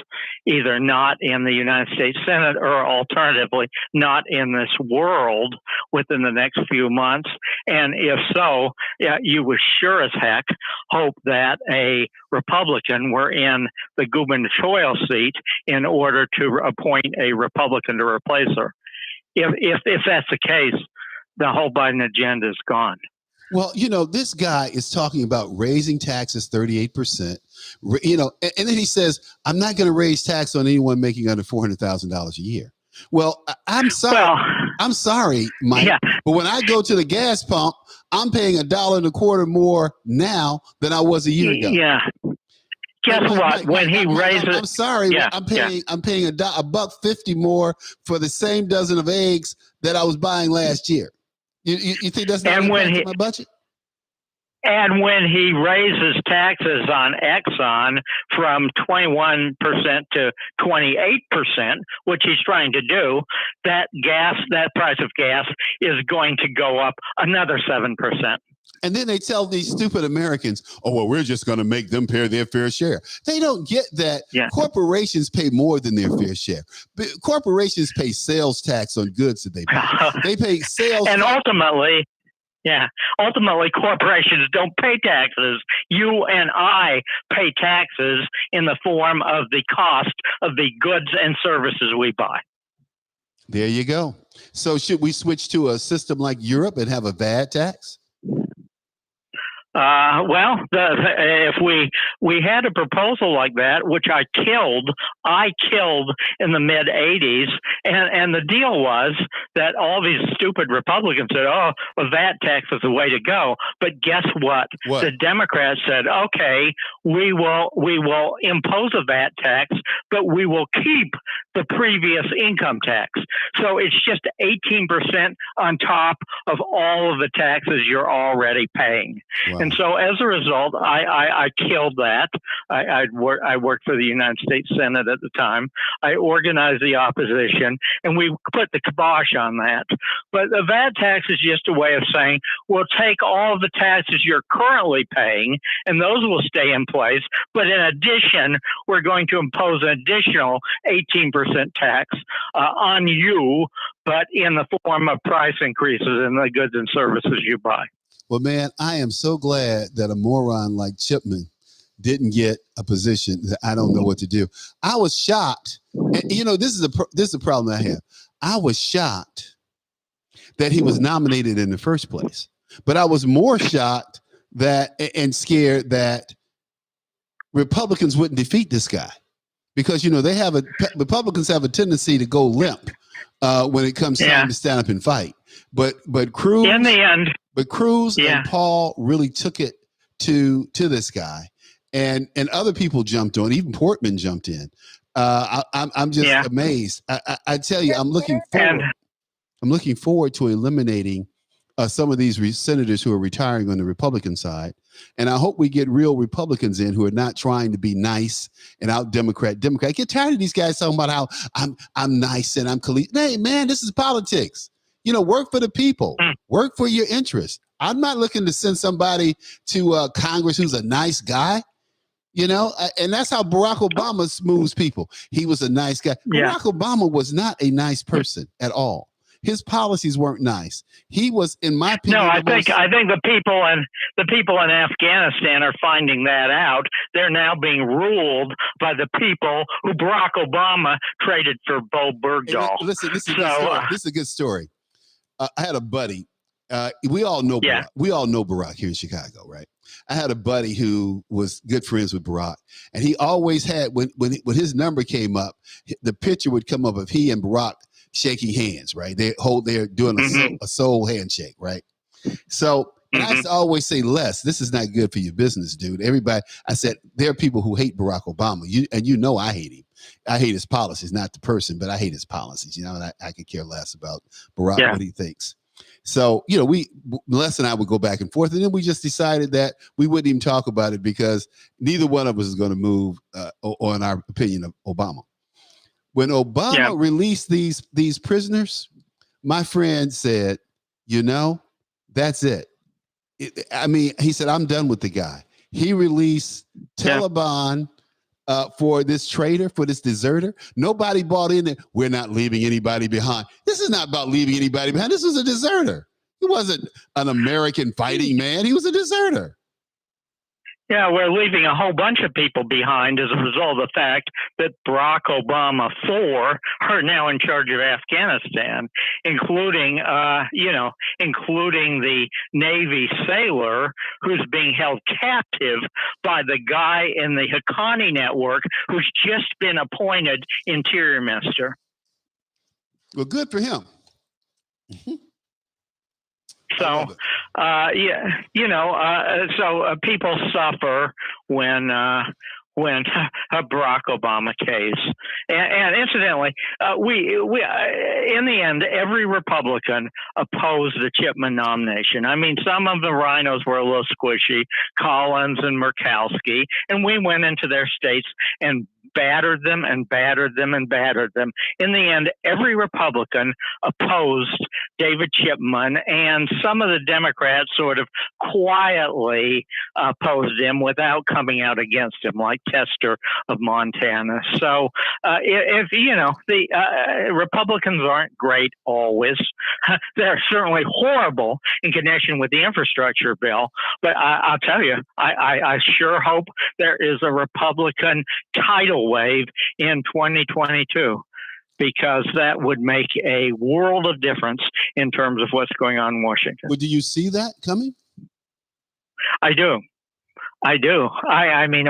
[SPEAKER 11] either not in the United States Senate or alternatively not in this world within the next few months. And if so, you would sure as heck hope that a Republican were in the gubernatorial seat in order to appoint a Republican to replace her. If that's the case, the whole Biden agenda is gone.
[SPEAKER 5] Well, this guy is talking about raising taxes 38%, and then he says, I'm not going to raise tax on anyone making under $400,000 a year. Well, I'm sorry. I'm sorry, Mike. Yeah. But when I go to the gas pump, I'm paying $1.25 more now than I was a year ago.
[SPEAKER 11] Yeah. Guess what? When he raises,
[SPEAKER 5] I'm sorry.
[SPEAKER 11] Yeah,
[SPEAKER 5] I'm paying $1.50 more for the same dozen of eggs that I was buying last year. You think that's not impacting my budget?
[SPEAKER 11] And when he raises taxes on Exxon from 21% to 28%, which he's trying to do, that price of gas is going to go up another 7%.
[SPEAKER 5] And then they tell these stupid Americans, oh, well, we're just going to make them pay their fair share. They don't get that corporations pay more than their fair share. Corporations pay sales tax on goods that they buy. They pay sales
[SPEAKER 11] and
[SPEAKER 5] tax.
[SPEAKER 11] Ultimately, corporations don't pay taxes. You and I pay taxes in the form of the cost of the goods and services we buy.
[SPEAKER 5] There you go. So should we switch to a system like Europe and have a VAT tax?
[SPEAKER 11] If we had a proposal like that, which I killed in the mid '80s, and the deal was that all these stupid Republicans said, "Oh, well, VAT tax is the way to go." But guess what? The Democrats said, "Okay, we will impose a VAT tax, but we will keep the previous income tax." So it's just 18% on top of all of the taxes you're already paying. Wow. And so as a result, I killed that. I worked for the United States Senate at the time. I organized the opposition, and we put the kibosh on that. But the VAT tax is just a way of saying, we'll take all of the taxes you're currently paying, and those will stay in place. But in addition, we're going to impose an additional 18% tax on you, but in the form of price increases in the goods and services you buy.
[SPEAKER 5] Well, man, I am so glad that a moron like Chipman didn't get a position that I don't know what to do. I was shocked. And, this is a problem I have. I was shocked that he was nominated in the first place. But I was more shocked and scared that Republicans wouldn't defeat this guy. Because, Republicans have a tendency to go limp when it comes time to stand up and fight. But Cruz,
[SPEAKER 11] in the end,
[SPEAKER 5] and Paul really took it to this guy, and other people jumped on. Even Portman jumped in. I'm just amazed. I tell you, I'm looking forward to eliminating some of these senators who are retiring on the Republican side. And I hope we get real Republicans in who are not trying to be nice and out Democrat. I get tired of these guys talking about how I'm nice and I'm collegiate. Hey, man, this is politics. Work for the people. Work for your interests. I'm not looking to send somebody to Congress who's a nice guy. And that's how Barack Obama moves people. He was a nice guy. Yeah. Barack Obama was not a nice person at all. His policies weren't nice. He was, in my opinion,
[SPEAKER 11] I think the people in Afghanistan are finding that out. They're now being ruled by the people who Barack Obama traded for Bo Bergdahl.
[SPEAKER 5] Listen, this is a good story. I had a buddy We all know
[SPEAKER 11] Yeah.
[SPEAKER 5] Barack. We all know Barack here in Chicago, right? I had a buddy who was good friends with Barack, and he always had when his number came up, the picture would come up of he and Barack shaking hands, right? They're doing a soul handshake, right? So, and I used to always say, Les, this is not good for your business, dude. Everybody, I said, there are people who hate Barack Obama. You know I hate him. I hate his policies, not the person, but I hate his policies. You know, and I could care less about Barack, what he thinks. So, you know, Les and I would go back and forth, and then we just decided that we wouldn't even talk about it because neither one of us is going to move on our opinion of Obama. When Obama released these prisoners, my friend said, you know, that's it. I mean, he said, I'm done with the guy. He released Taliban for this traitor, for this deserter. Nobody bought in it. We're not leaving anybody behind. This is not about leaving anybody behind. This was a deserter. He wasn't an American fighting man. He was a deserter.
[SPEAKER 11] Yeah, we're leaving a whole bunch of people behind as a result of the fact that Barack Obama 4 are now in charge of Afghanistan, including, including the Navy sailor who's being held captive by the guy in the Haqqani network who's just been appointed Interior Minister.
[SPEAKER 5] Well, good for him.
[SPEAKER 11] So, so people suffer when a Barack Obama case, and incidentally, we in the end, every Republican opposed the Chipman nomination. I mean, some of the rhinos were a little squishy, Collins and Murkowski, and we went into their states and battered them and battered them and battered them. In the end, every Republican opposed David Chipman, and some of the Democrats sort of quietly opposed him without coming out against him, like Tester of Montana. So the Republicans aren't great always. They're certainly horrible in connection with the infrastructure bill. But I'll tell you, I sure hope there is a Republican tidal wave in 2022, because that would make a world of difference in terms of what's going on in Washington.
[SPEAKER 5] Well, do you see that coming?
[SPEAKER 11] I do. I mean,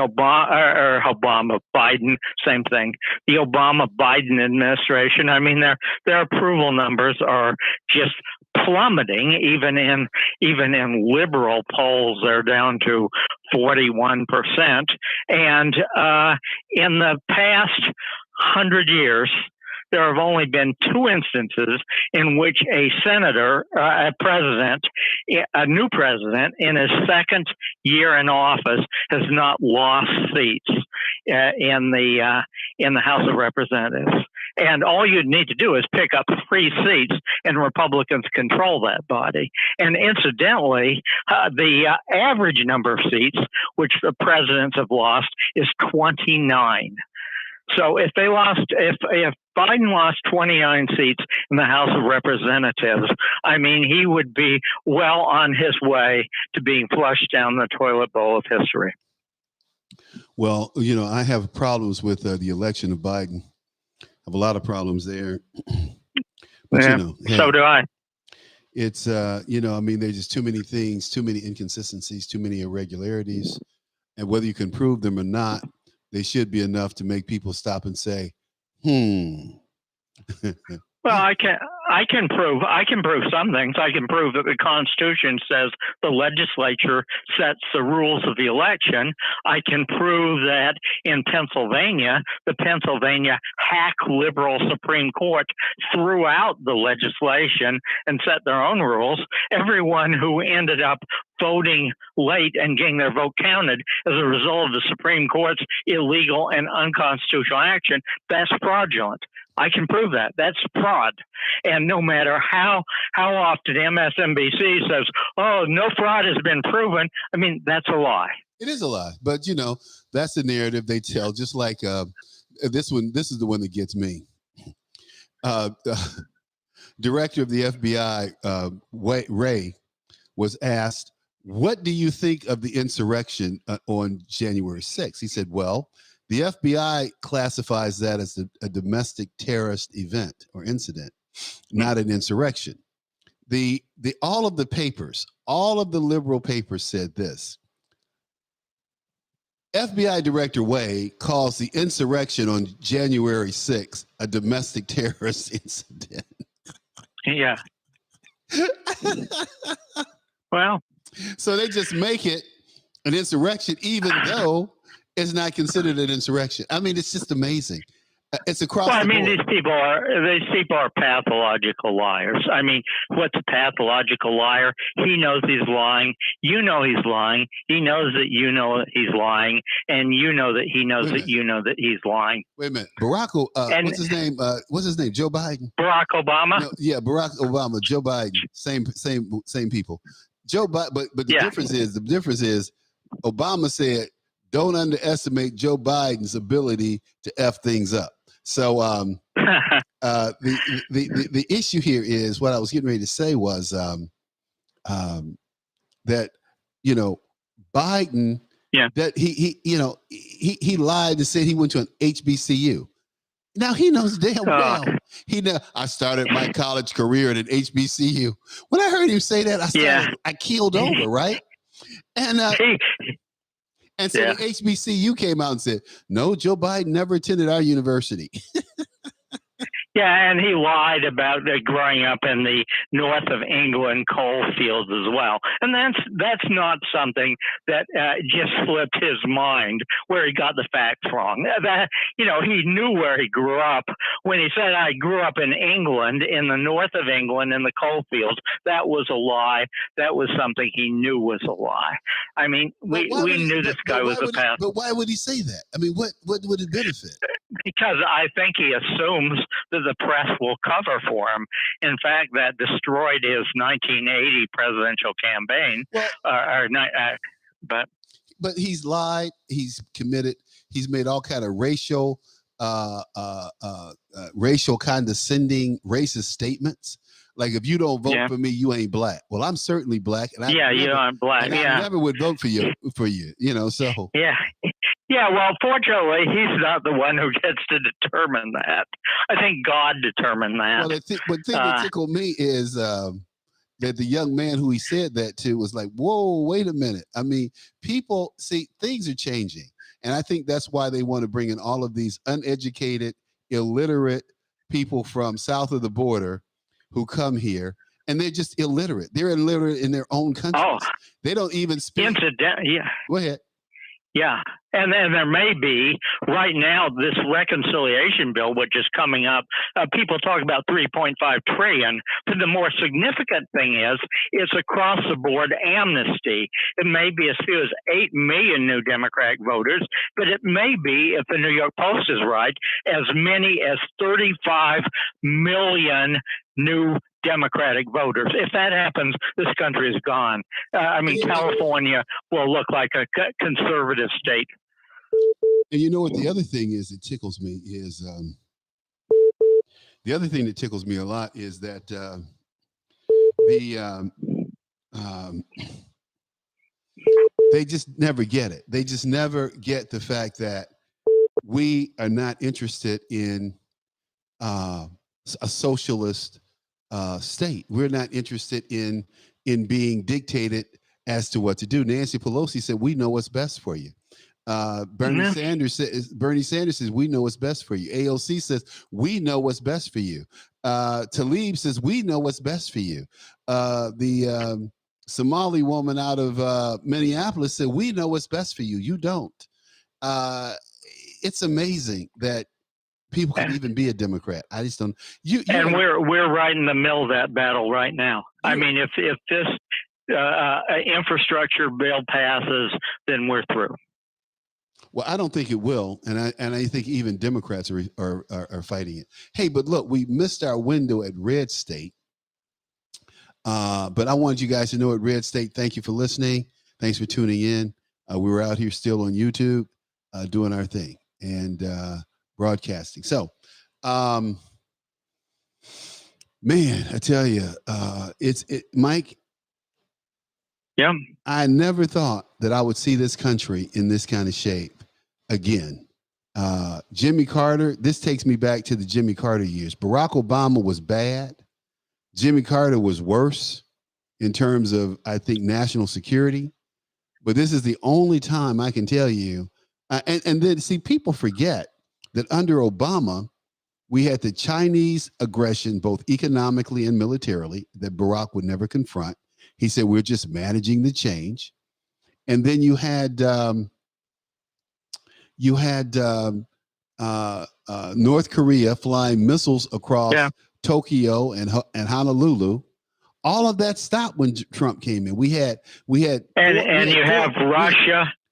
[SPEAKER 11] Biden, same thing. The Obama-Biden administration, I mean, their approval numbers are just plummeting. Even in liberal polls, they're down to 41%. And in the past 100 years, there have only been 2 instances in which a senator, a new president, in his second year in office has not lost seats in the House of Representatives. And all you'd need to do is pick up 3 seats, and Republicans control that body. And incidentally, the average number of seats which the presidents have lost is 29. So if Biden lost 29 seats in the House of Representatives, I mean, he would be well on his way to being flushed down the toilet bowl of history.
[SPEAKER 5] Well, you know, I have problems with the election of Biden. I have a lot of problems there. But,
[SPEAKER 11] yeah,
[SPEAKER 5] you know, hey,
[SPEAKER 11] so do I.
[SPEAKER 5] It's, I mean, there's just too many things, too many inconsistencies, too many irregularities. And whether you can prove them or not, they should be enough to make people stop and say,
[SPEAKER 11] Well, I can prove some things. I can prove that the Constitution says the legislature sets the rules of the election. I can prove that in Pennsylvania, the Pennsylvania hack liberal Supreme Court threw out the legislation and set their own rules. Everyone who ended up voting late and getting their vote counted as a result of the Supreme Court's illegal and unconstitutional action, that's fraudulent. I can prove that. That's fraud. And no matter how often MSNBC says, oh, no fraud has been proven, I mean, that's a lie.
[SPEAKER 5] It is a lie. But, you know, that's the narrative they tell, just like this one. This is the one that gets me. Director of the FBI, Wray, was asked, what do you think of the insurrection on January 6th? He said, well, the FBI classifies that as a domestic terrorist event or incident, not an insurrection. all of the papers, all of the liberal papers said this. FBI Director Wade calls the insurrection on January 6th a domestic terrorist incident.
[SPEAKER 11] Yeah. Well,
[SPEAKER 5] so they just make it an insurrection, even though it's not considered an insurrection. I mean, it's just amazing. It's across the board.
[SPEAKER 11] these people are pathological liars. I mean, what's a pathological liar? He knows he's lying. You know he's lying. He knows that you know he's lying, and you know that he knows that you know that he's lying.
[SPEAKER 5] Wait a minute, Barack. What's his name? What's his name? Joe Biden.
[SPEAKER 11] Barack Obama.
[SPEAKER 5] No, yeah, Barack Obama. Joe Biden. Same people. Joe Biden. But the difference is Obama said, "Don't underestimate Joe Biden's ability to F things up." So the issue here is what I was getting ready to say was that Biden that he lied and said he went to an HBCU. Now he knows damn well I started my college career at an HBCU. When I heard him say that, I keeled over, right? And and so the HBCU came out and said, no, Joe Biden never attended our university.
[SPEAKER 11] Yeah, and he lied about growing up in the north of England coal fields as well. And that's not something that just slipped his mind where he got the facts wrong. That he knew where he grew up. When he said, I grew up in England, in the north of England, in the coal fields, that was a lie. That was something he knew was a lie. I mean, we knew this guy was a path.
[SPEAKER 5] But why would he say that? I mean, what would it benefit?
[SPEAKER 11] Because I think he assumes that the press will cover for him. In fact, that destroyed his 1980 presidential campaign.
[SPEAKER 5] But he's lied. He's committed. He's made all kind of racial condescending, racist statements. Like, if you don't vote for me, you ain't black. Well, I'm certainly black, and
[SPEAKER 11] I'm black.
[SPEAKER 5] And I never would vote for you. So
[SPEAKER 11] yeah. Well, fortunately, he's not the one who gets to determine that. I think God determined that.
[SPEAKER 5] Well, the thing that tickled me is that the young man who he said that to was like, "Whoa, wait a minute." I mean, people see things are changing, and I think that's why they want to bring in all of these uneducated, illiterate people from south of the border who come here, and they're just illiterate. They're illiterate in their own countries. Oh, they don't even speak. Go ahead.
[SPEAKER 11] Yeah. And then there may be right now this reconciliation bill, which is coming up. People talk about 3.5 trillion. But the more significant thing is it's across the board amnesty. It may be as few as 8 million new Democratic voters, but it may be, if the New York Post is right, as many as 35 million new Democratic voters. If that happens, this country is gone. California will look like a conservative state.
[SPEAKER 5] And you know what? The other thing is that tickles me is the other thing that tickles me a lot is that they just never get it. They just never get the fact that we are not interested in a socialist state. We're not interested in being dictated as to what to do. Nancy Pelosi said, "We know what's best for you." Bernie Sanders says, "We know what's best for you." AOC says, "We know what's best for you." Tlaib says, "We know what's best for you." The Somali woman out of Minneapolis said, "We know what's best for you. You don't." It's amazing that people can even be a Democrat. I just don't.
[SPEAKER 11] And we're right in the middle of that battle right now. I mean, if this infrastructure bill passes, then we're through.
[SPEAKER 5] Well, I don't think it will, and I think even Democrats are fighting it. Hey, but look, we missed our window at Red State, but I wanted you guys to know at Red State, thank you for listening. Thanks for tuning in. We were out here still on YouTube doing our thing and broadcasting. So, man, I tell you, Mike.
[SPEAKER 11] Yeah.
[SPEAKER 5] I never thought that I would see this country in this kind of shape again. Jimmy Carter, this takes me back to the Jimmy Carter years. Barack Obama was bad. Jimmy Carter was worse in terms of, I think, national security. But this is the only time I can tell you. And then, see, people forget that under Obama, we had the Chinese aggression, both economically and militarily, that Barack would never confront. He said, we're just managing the change. And then you had North Korea flying missiles across Tokyo and Honolulu. All of that stopped when Trump came in. We had Russia.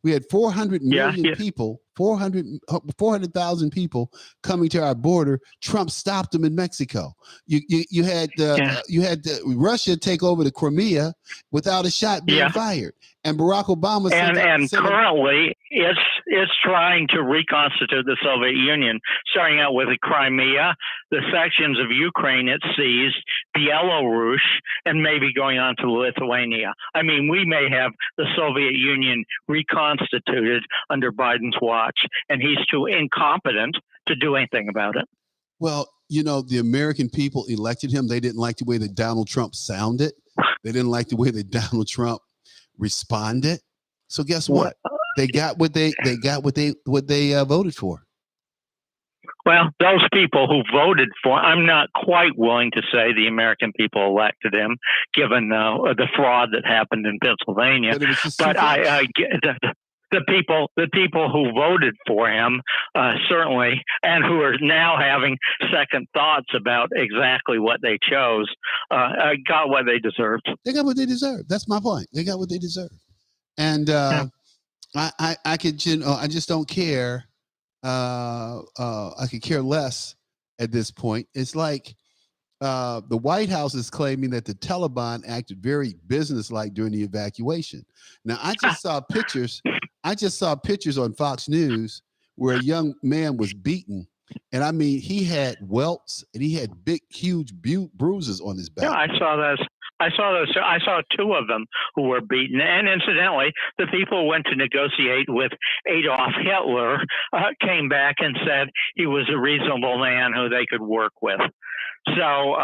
[SPEAKER 5] We had 400 million people, 400,000 people coming to our border. Trump stopped them in Mexico. You had Russia take over the Crimea without a shot being fired. And Barack Obama
[SPEAKER 11] currently it's trying to reconstitute the Soviet Union, starting out with the Crimea, the sections of Ukraine it seized, Belarus, and maybe going on to Lithuania. I mean, we may have the Soviet Union reconstituted under Biden's watch, and he's too incompetent to do anything about it.
[SPEAKER 5] Well, you know, the American people elected him. They didn't like the way that Donald Trump sounded. They didn't like the way that Donald Trump responded. So guess what? They got what they voted for.
[SPEAKER 11] Well, those people who voted for, I'm not quite willing to say the American people elected him, given the fraud that happened in Pennsylvania. But I the people who voted for him certainly, and who are now having second thoughts about exactly what they chose, got what they deserved.
[SPEAKER 5] They got what they deserved. That's my point. They got what they deserved. And I could, I just don't care. I could care less at this point. It's like the White House is claiming that the Taliban acted very businesslike during the evacuation. Now, I just saw pictures. On Fox News where a young man was beaten, and I mean, he had welts and he had big, huge bruises on his back.
[SPEAKER 11] Yeah, I saw those. I saw two of them who were beaten. And incidentally, the people who went to negotiate with Adolf Hitler came back and said he was a reasonable man who they could work with. So,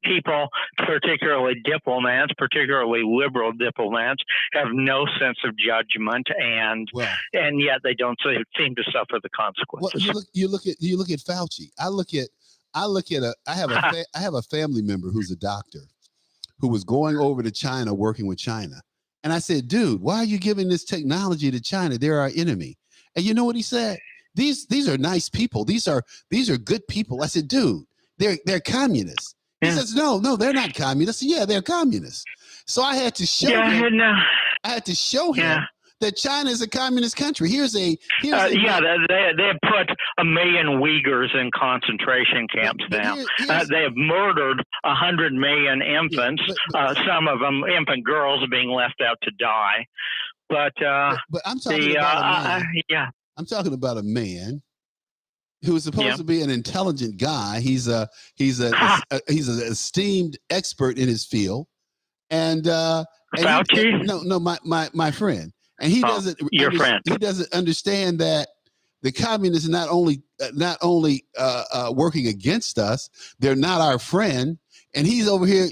[SPEAKER 11] people, particularly diplomats, particularly liberal diplomats, have no sense of judgment, and yet they don't seem to suffer the consequences.
[SPEAKER 5] Well, you look at Fauci. I have a family member who's a doctor who was going over to China, working with China. And I said, dude, why are you giving this technology to China? They're our enemy. And you know what he said? These are nice people. These are good people. I said, dude, they're communists. He says, no, they're not communists. Yeah, they're communists. So I had to show him. I had to show him that China is a communist country. They
[SPEAKER 11] put 1 million Uyghurs in concentration camps now. They have murdered 100 million infants. Some of them infant girls are being left out to die. But
[SPEAKER 5] I'm talking about a man. I'm talking about a man who is supposed to be an intelligent guy. He's an esteemed expert in his field. And Fauci? My friend. And he doesn't.
[SPEAKER 11] Your friend.
[SPEAKER 5] He doesn't understand that the communists are not only working against us, they're not our friend. And he's over here,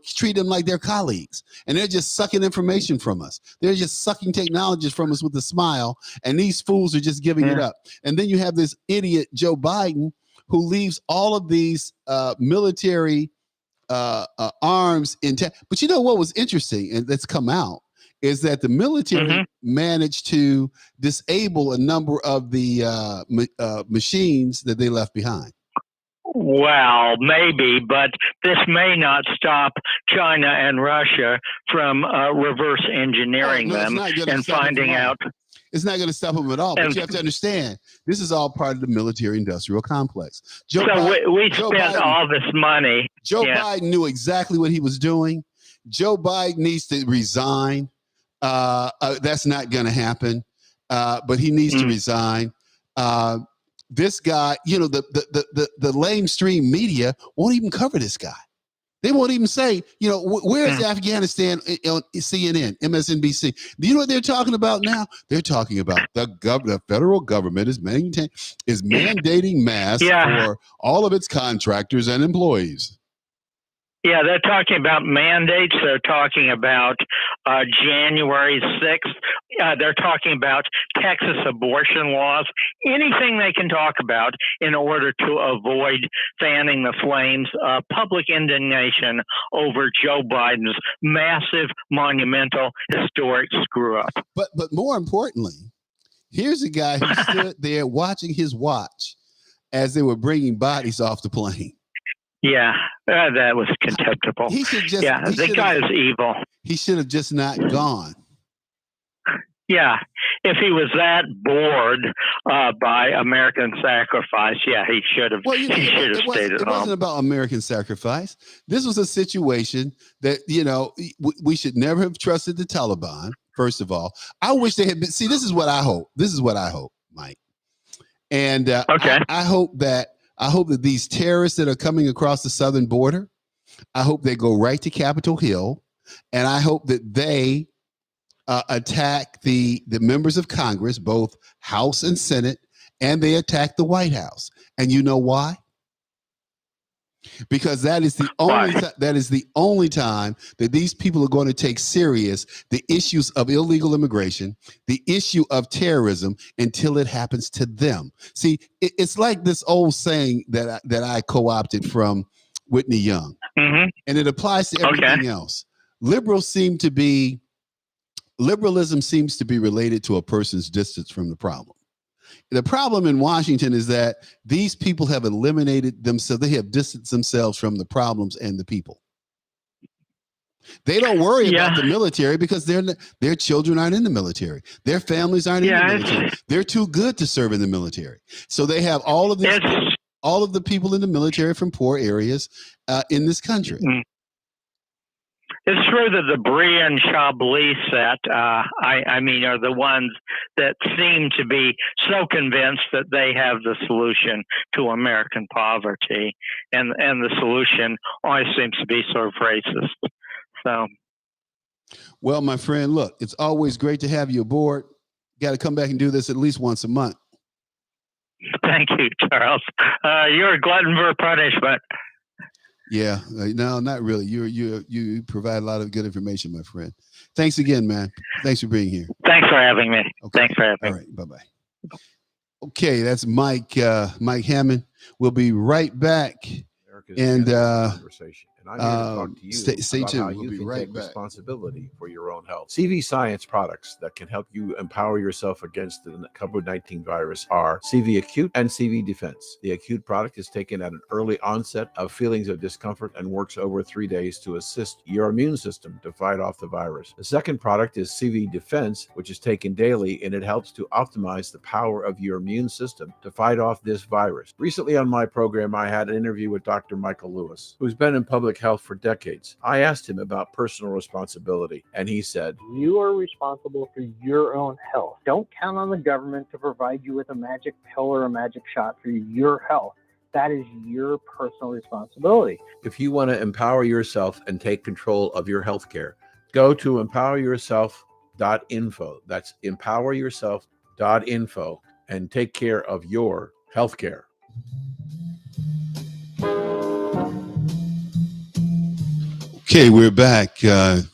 [SPEAKER 5] treat them like they're colleagues, and they're just sucking information from us. They're just sucking technologies from us with a smile, and these fools are just giving it up. And then you have this idiot Joe Biden who leaves all of these military arms intact. But you know what was interesting, and that's come out, is that the military managed to disable a number of the machines that they left behind.
[SPEAKER 11] Well, maybe, but this may not stop China and Russia from reverse engineering them and finding out.
[SPEAKER 5] It's not going to stop them at all. But you have to understand, this is all part of the military-industrial complex.
[SPEAKER 11] We spent all this money.
[SPEAKER 5] Joe Biden knew exactly what he was doing. Joe Biden needs to resign. That's not going to happen. But he needs to resign. This guy, the lamestream media won't even cover this guy. They won't even say, where is Afghanistan on CNN, MSNBC? Do you know what they're talking about now? They're talking about the federal government is mandating masks for all of its contractors and employees.
[SPEAKER 11] Yeah, they're talking about mandates. They're talking about January 6th. They're talking about Texas abortion laws. Anything they can talk about in order to avoid fanning the flames. Public indignation over Joe Biden's massive, monumental, historic screw up.
[SPEAKER 5] But more importantly, here's a guy who stood there watching his watch as they were bringing bodies off the plane.
[SPEAKER 11] Yeah, that was contemptible.
[SPEAKER 5] He should just.
[SPEAKER 11] Yeah, the guy is evil.
[SPEAKER 5] He should have just not gone.
[SPEAKER 11] Yeah, if he was that bored by American sacrifice, yeah, he should have.
[SPEAKER 5] Well,
[SPEAKER 11] he should have stayed at home.
[SPEAKER 5] It wasn't about American sacrifice. This was a situation that we should never have trusted the Taliban. First of all, I wish they had been. See, this is what I hope. This is what I hope, Mike. And
[SPEAKER 11] okay,
[SPEAKER 5] I hope that these terrorists that are coming across the southern border, I hope they go right to Capitol Hill, and I hope that they attack the members of Congress, both House and Senate, and they attack the White House. And you know why? Because that is the only time that these people are going to take serious the issues of illegal immigration, the issue of terrorism, until it happens to them. See, it's like this old saying that I co-opted from Whitney Young, and it applies to everything else. Liberalism seems to be related to a person's distance from the problem. The problem in Washington is that these people have eliminated themselves. They have distanced themselves from the problems and the people. They don't worry about the military because their children aren't in the military. Their families aren't in the military. They're too good to serve in the military. So they have all of the people in the military from poor areas in this country.
[SPEAKER 11] It's true that the Brie and Chablis set, are the ones that seem to be so convinced that they have the solution to American poverty, and the solution always seems to be sort of racist. So,
[SPEAKER 5] well, my friend, look, it's always great to have you aboard. Got to come back and do this at least once a month.
[SPEAKER 11] Thank you, Charles. You're a glutton for punishment.
[SPEAKER 5] Yeah, no, not really. You provide a lot of good information, my friend. Thanks again, man. Thanks for being here.
[SPEAKER 11] Thanks for having me.
[SPEAKER 5] Okay.
[SPEAKER 11] Thanks for having me.
[SPEAKER 5] All right, bye-bye. Okay, that's Mike Hammond. We'll be right back. And
[SPEAKER 6] conversation. And I'm here to talk to you
[SPEAKER 5] stay
[SPEAKER 6] about
[SPEAKER 5] tuned.
[SPEAKER 6] how
[SPEAKER 5] We'll
[SPEAKER 6] you
[SPEAKER 5] be
[SPEAKER 6] can
[SPEAKER 5] right
[SPEAKER 6] take
[SPEAKER 5] back.
[SPEAKER 6] responsibility for your own health. CV Science products that can help you empower yourself against the COVID-19 virus are CV Acute and CV Defense. The Acute product is taken at an early onset of feelings of discomfort and works over 3 days to assist your immune system to fight off the virus. The second product is CV Defense, which is taken daily, and it helps to optimize the power of your immune system to fight off this virus. Recently on my program, I had an interview with Dr. Michael Lewis, who's been in public health for decades. I asked him about personal responsibility, and he said,
[SPEAKER 7] You are responsible for your own health. Don't count on the government to provide you with a magic pill or a magic shot for your health. That is your personal responsibility.
[SPEAKER 6] If you want to empower yourself and take control of your health care, go to empoweryourself.info. That's empoweryourself.info and take care of your health care.
[SPEAKER 5] Okay, we're back.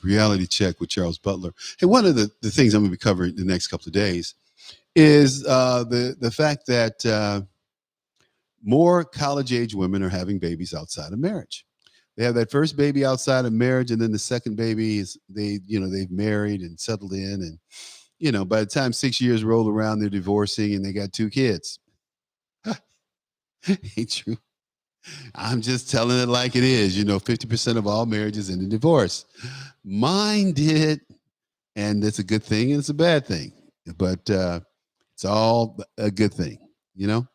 [SPEAKER 5] Reality check with Charles Butler. Hey, one of the things I'm going to be covering the next couple of days is the fact that more college-age women are having babies outside of marriage. They have that first baby outside of marriage, and then the second baby is they've married and settled in, and by the time 6 years roll around, they're divorcing and they got 2 kids. Ain't true. I'm just telling it like it is. 50% of all marriages end in divorce. Mine did, and it's a good thing and it's a bad thing, but it's all a good thing, And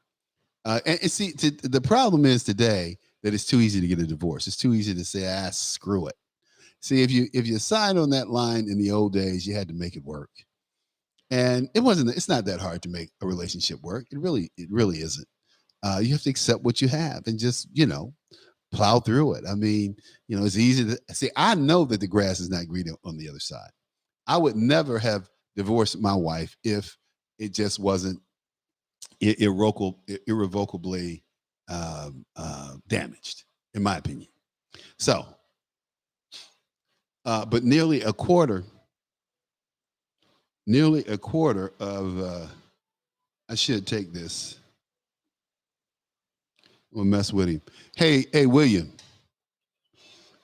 [SPEAKER 5] see, the problem is today that it's too easy to get a divorce. It's too easy to say, screw it. See, if you signed on that line in the old days, you had to make it work, and it's not that hard to make a relationship work. It really isn't. You have to accept what you have and just, plow through it. I mean, it's easy to see. I know that the grass is not green on the other side. I would never have divorced my wife if it just wasn't irrevocably damaged, in my opinion. So But nearly a quarter of, I should take this. We'll mess with him. Hey, William.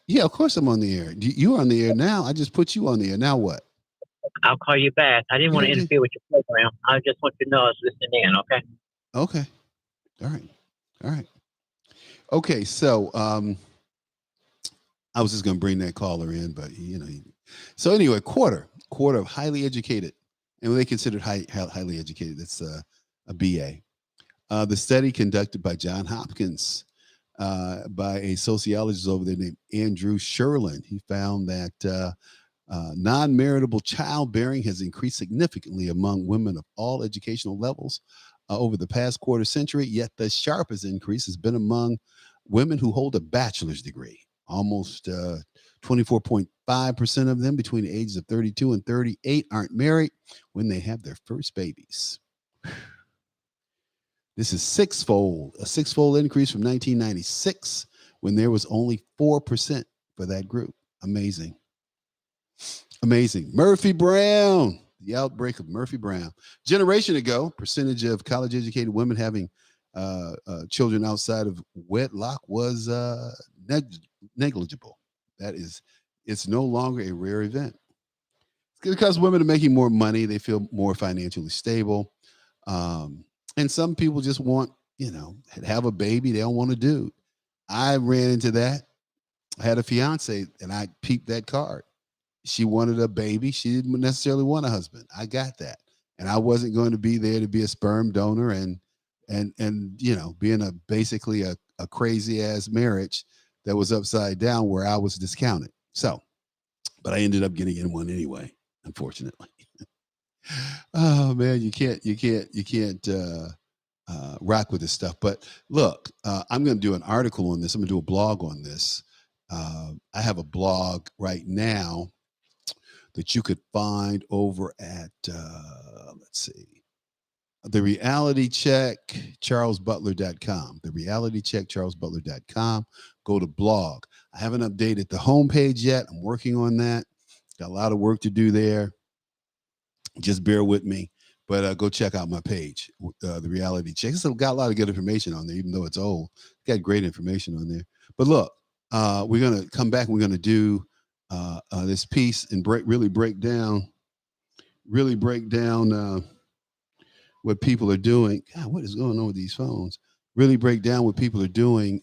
[SPEAKER 5] Yeah, of course I'm on the air. You're on the air now. I just put you on the air. Now what?
[SPEAKER 12] I'll call you back. I didn't want to interfere with your program. I just want you to know I was listening in, okay?
[SPEAKER 5] Okay. All right. Okay, so I was just going to bring that caller in, but so anyway, quarter of highly educated, and they considered highly educated. That's a BA. The study conducted by Johns Hopkins by a sociologist over there named Andrew Sherlin. He found that non-maritable childbearing has increased significantly among women of all educational levels over the past quarter century, yet the sharpest increase has been among women who hold a bachelor's degree. Almost 24.5% of them between the ages of 32 and 38 aren't married when they have their first babies. This is a six-fold increase from 1996 when there was only 4% for that group. Amazing. Murphy Brown, the outbreak of Murphy Brown. Generation ago, percentage of college-educated women having children outside of wedlock was negligible. It's no longer a rare event. It's because women are making more money. They feel more financially stable. And some people just want, have a baby. They don't want a dude. I ran into that. I had a fiance and I peeped that card. She wanted a baby. She didn't necessarily want a husband. I got that. And I wasn't going to be there to be a sperm donor and being basically a crazy ass marriage that was upside down where I was discounted. So, but I ended up getting in one anyway, unfortunately. Oh man, you can't rock with this stuff. But look, I'm going to do an article on this. I'm going to do a blog on this. I have a blog right now that you could find over at, let's see, the reality check, charlesbutler.com. The reality check, charlesbutler.com. Go to blog. I haven't updated the homepage yet. I'm working on that. Got a lot of work to do there. Just bear with me. But go check out my page, the reality check. It's got a lot of good information on there, even though it's old. Got great information on there. But look, we're going to come back and we're going to do this piece and really break down what people are doing. God, what is going on with these phones? Really break down what people are doing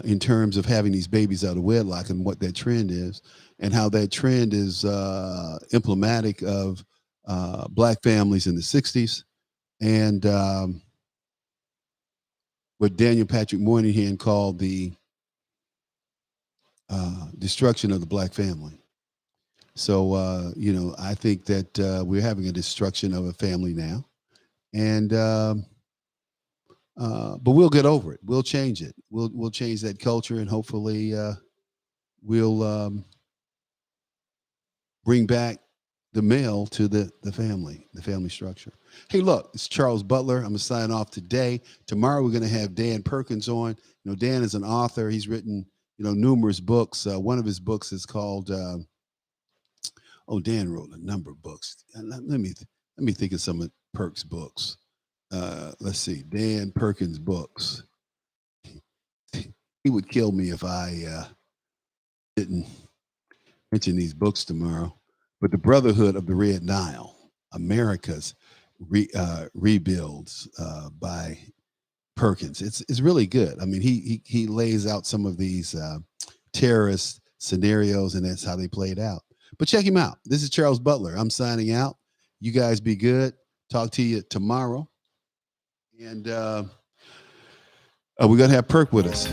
[SPEAKER 5] in terms of having these babies out of wedlock and what that trend is, and how that trend is emblematic of Black families in the 60s and what Daniel Patrick Moynihan called the destruction of the Black family. So, I think that we're having a destruction of a family now. And but we'll get over it. We'll change it. We'll change that culture, and hopefully we'll bring back the male to the family structure. Hey, look, it's Charles Butler. I'm going to sign off today. Tomorrow we're going to have Dan Perkins on. Dan is an author. He's written, numerous books. One of his books is called, Dan wrote a number of books. Let me think of some of Perk's books. Let's see, Dan Perkins' books. He would kill me if I didn't mention these books tomorrow. But The Brotherhood of the Red Nile, America's Rebuilds by Perkins. It's really good. I mean, he lays out some of these terrorist scenarios, and that's how they played out. But check him out. This is Charles Butler. I'm signing out. You guys be good. Talk to you tomorrow. And we're going to have Perk with us.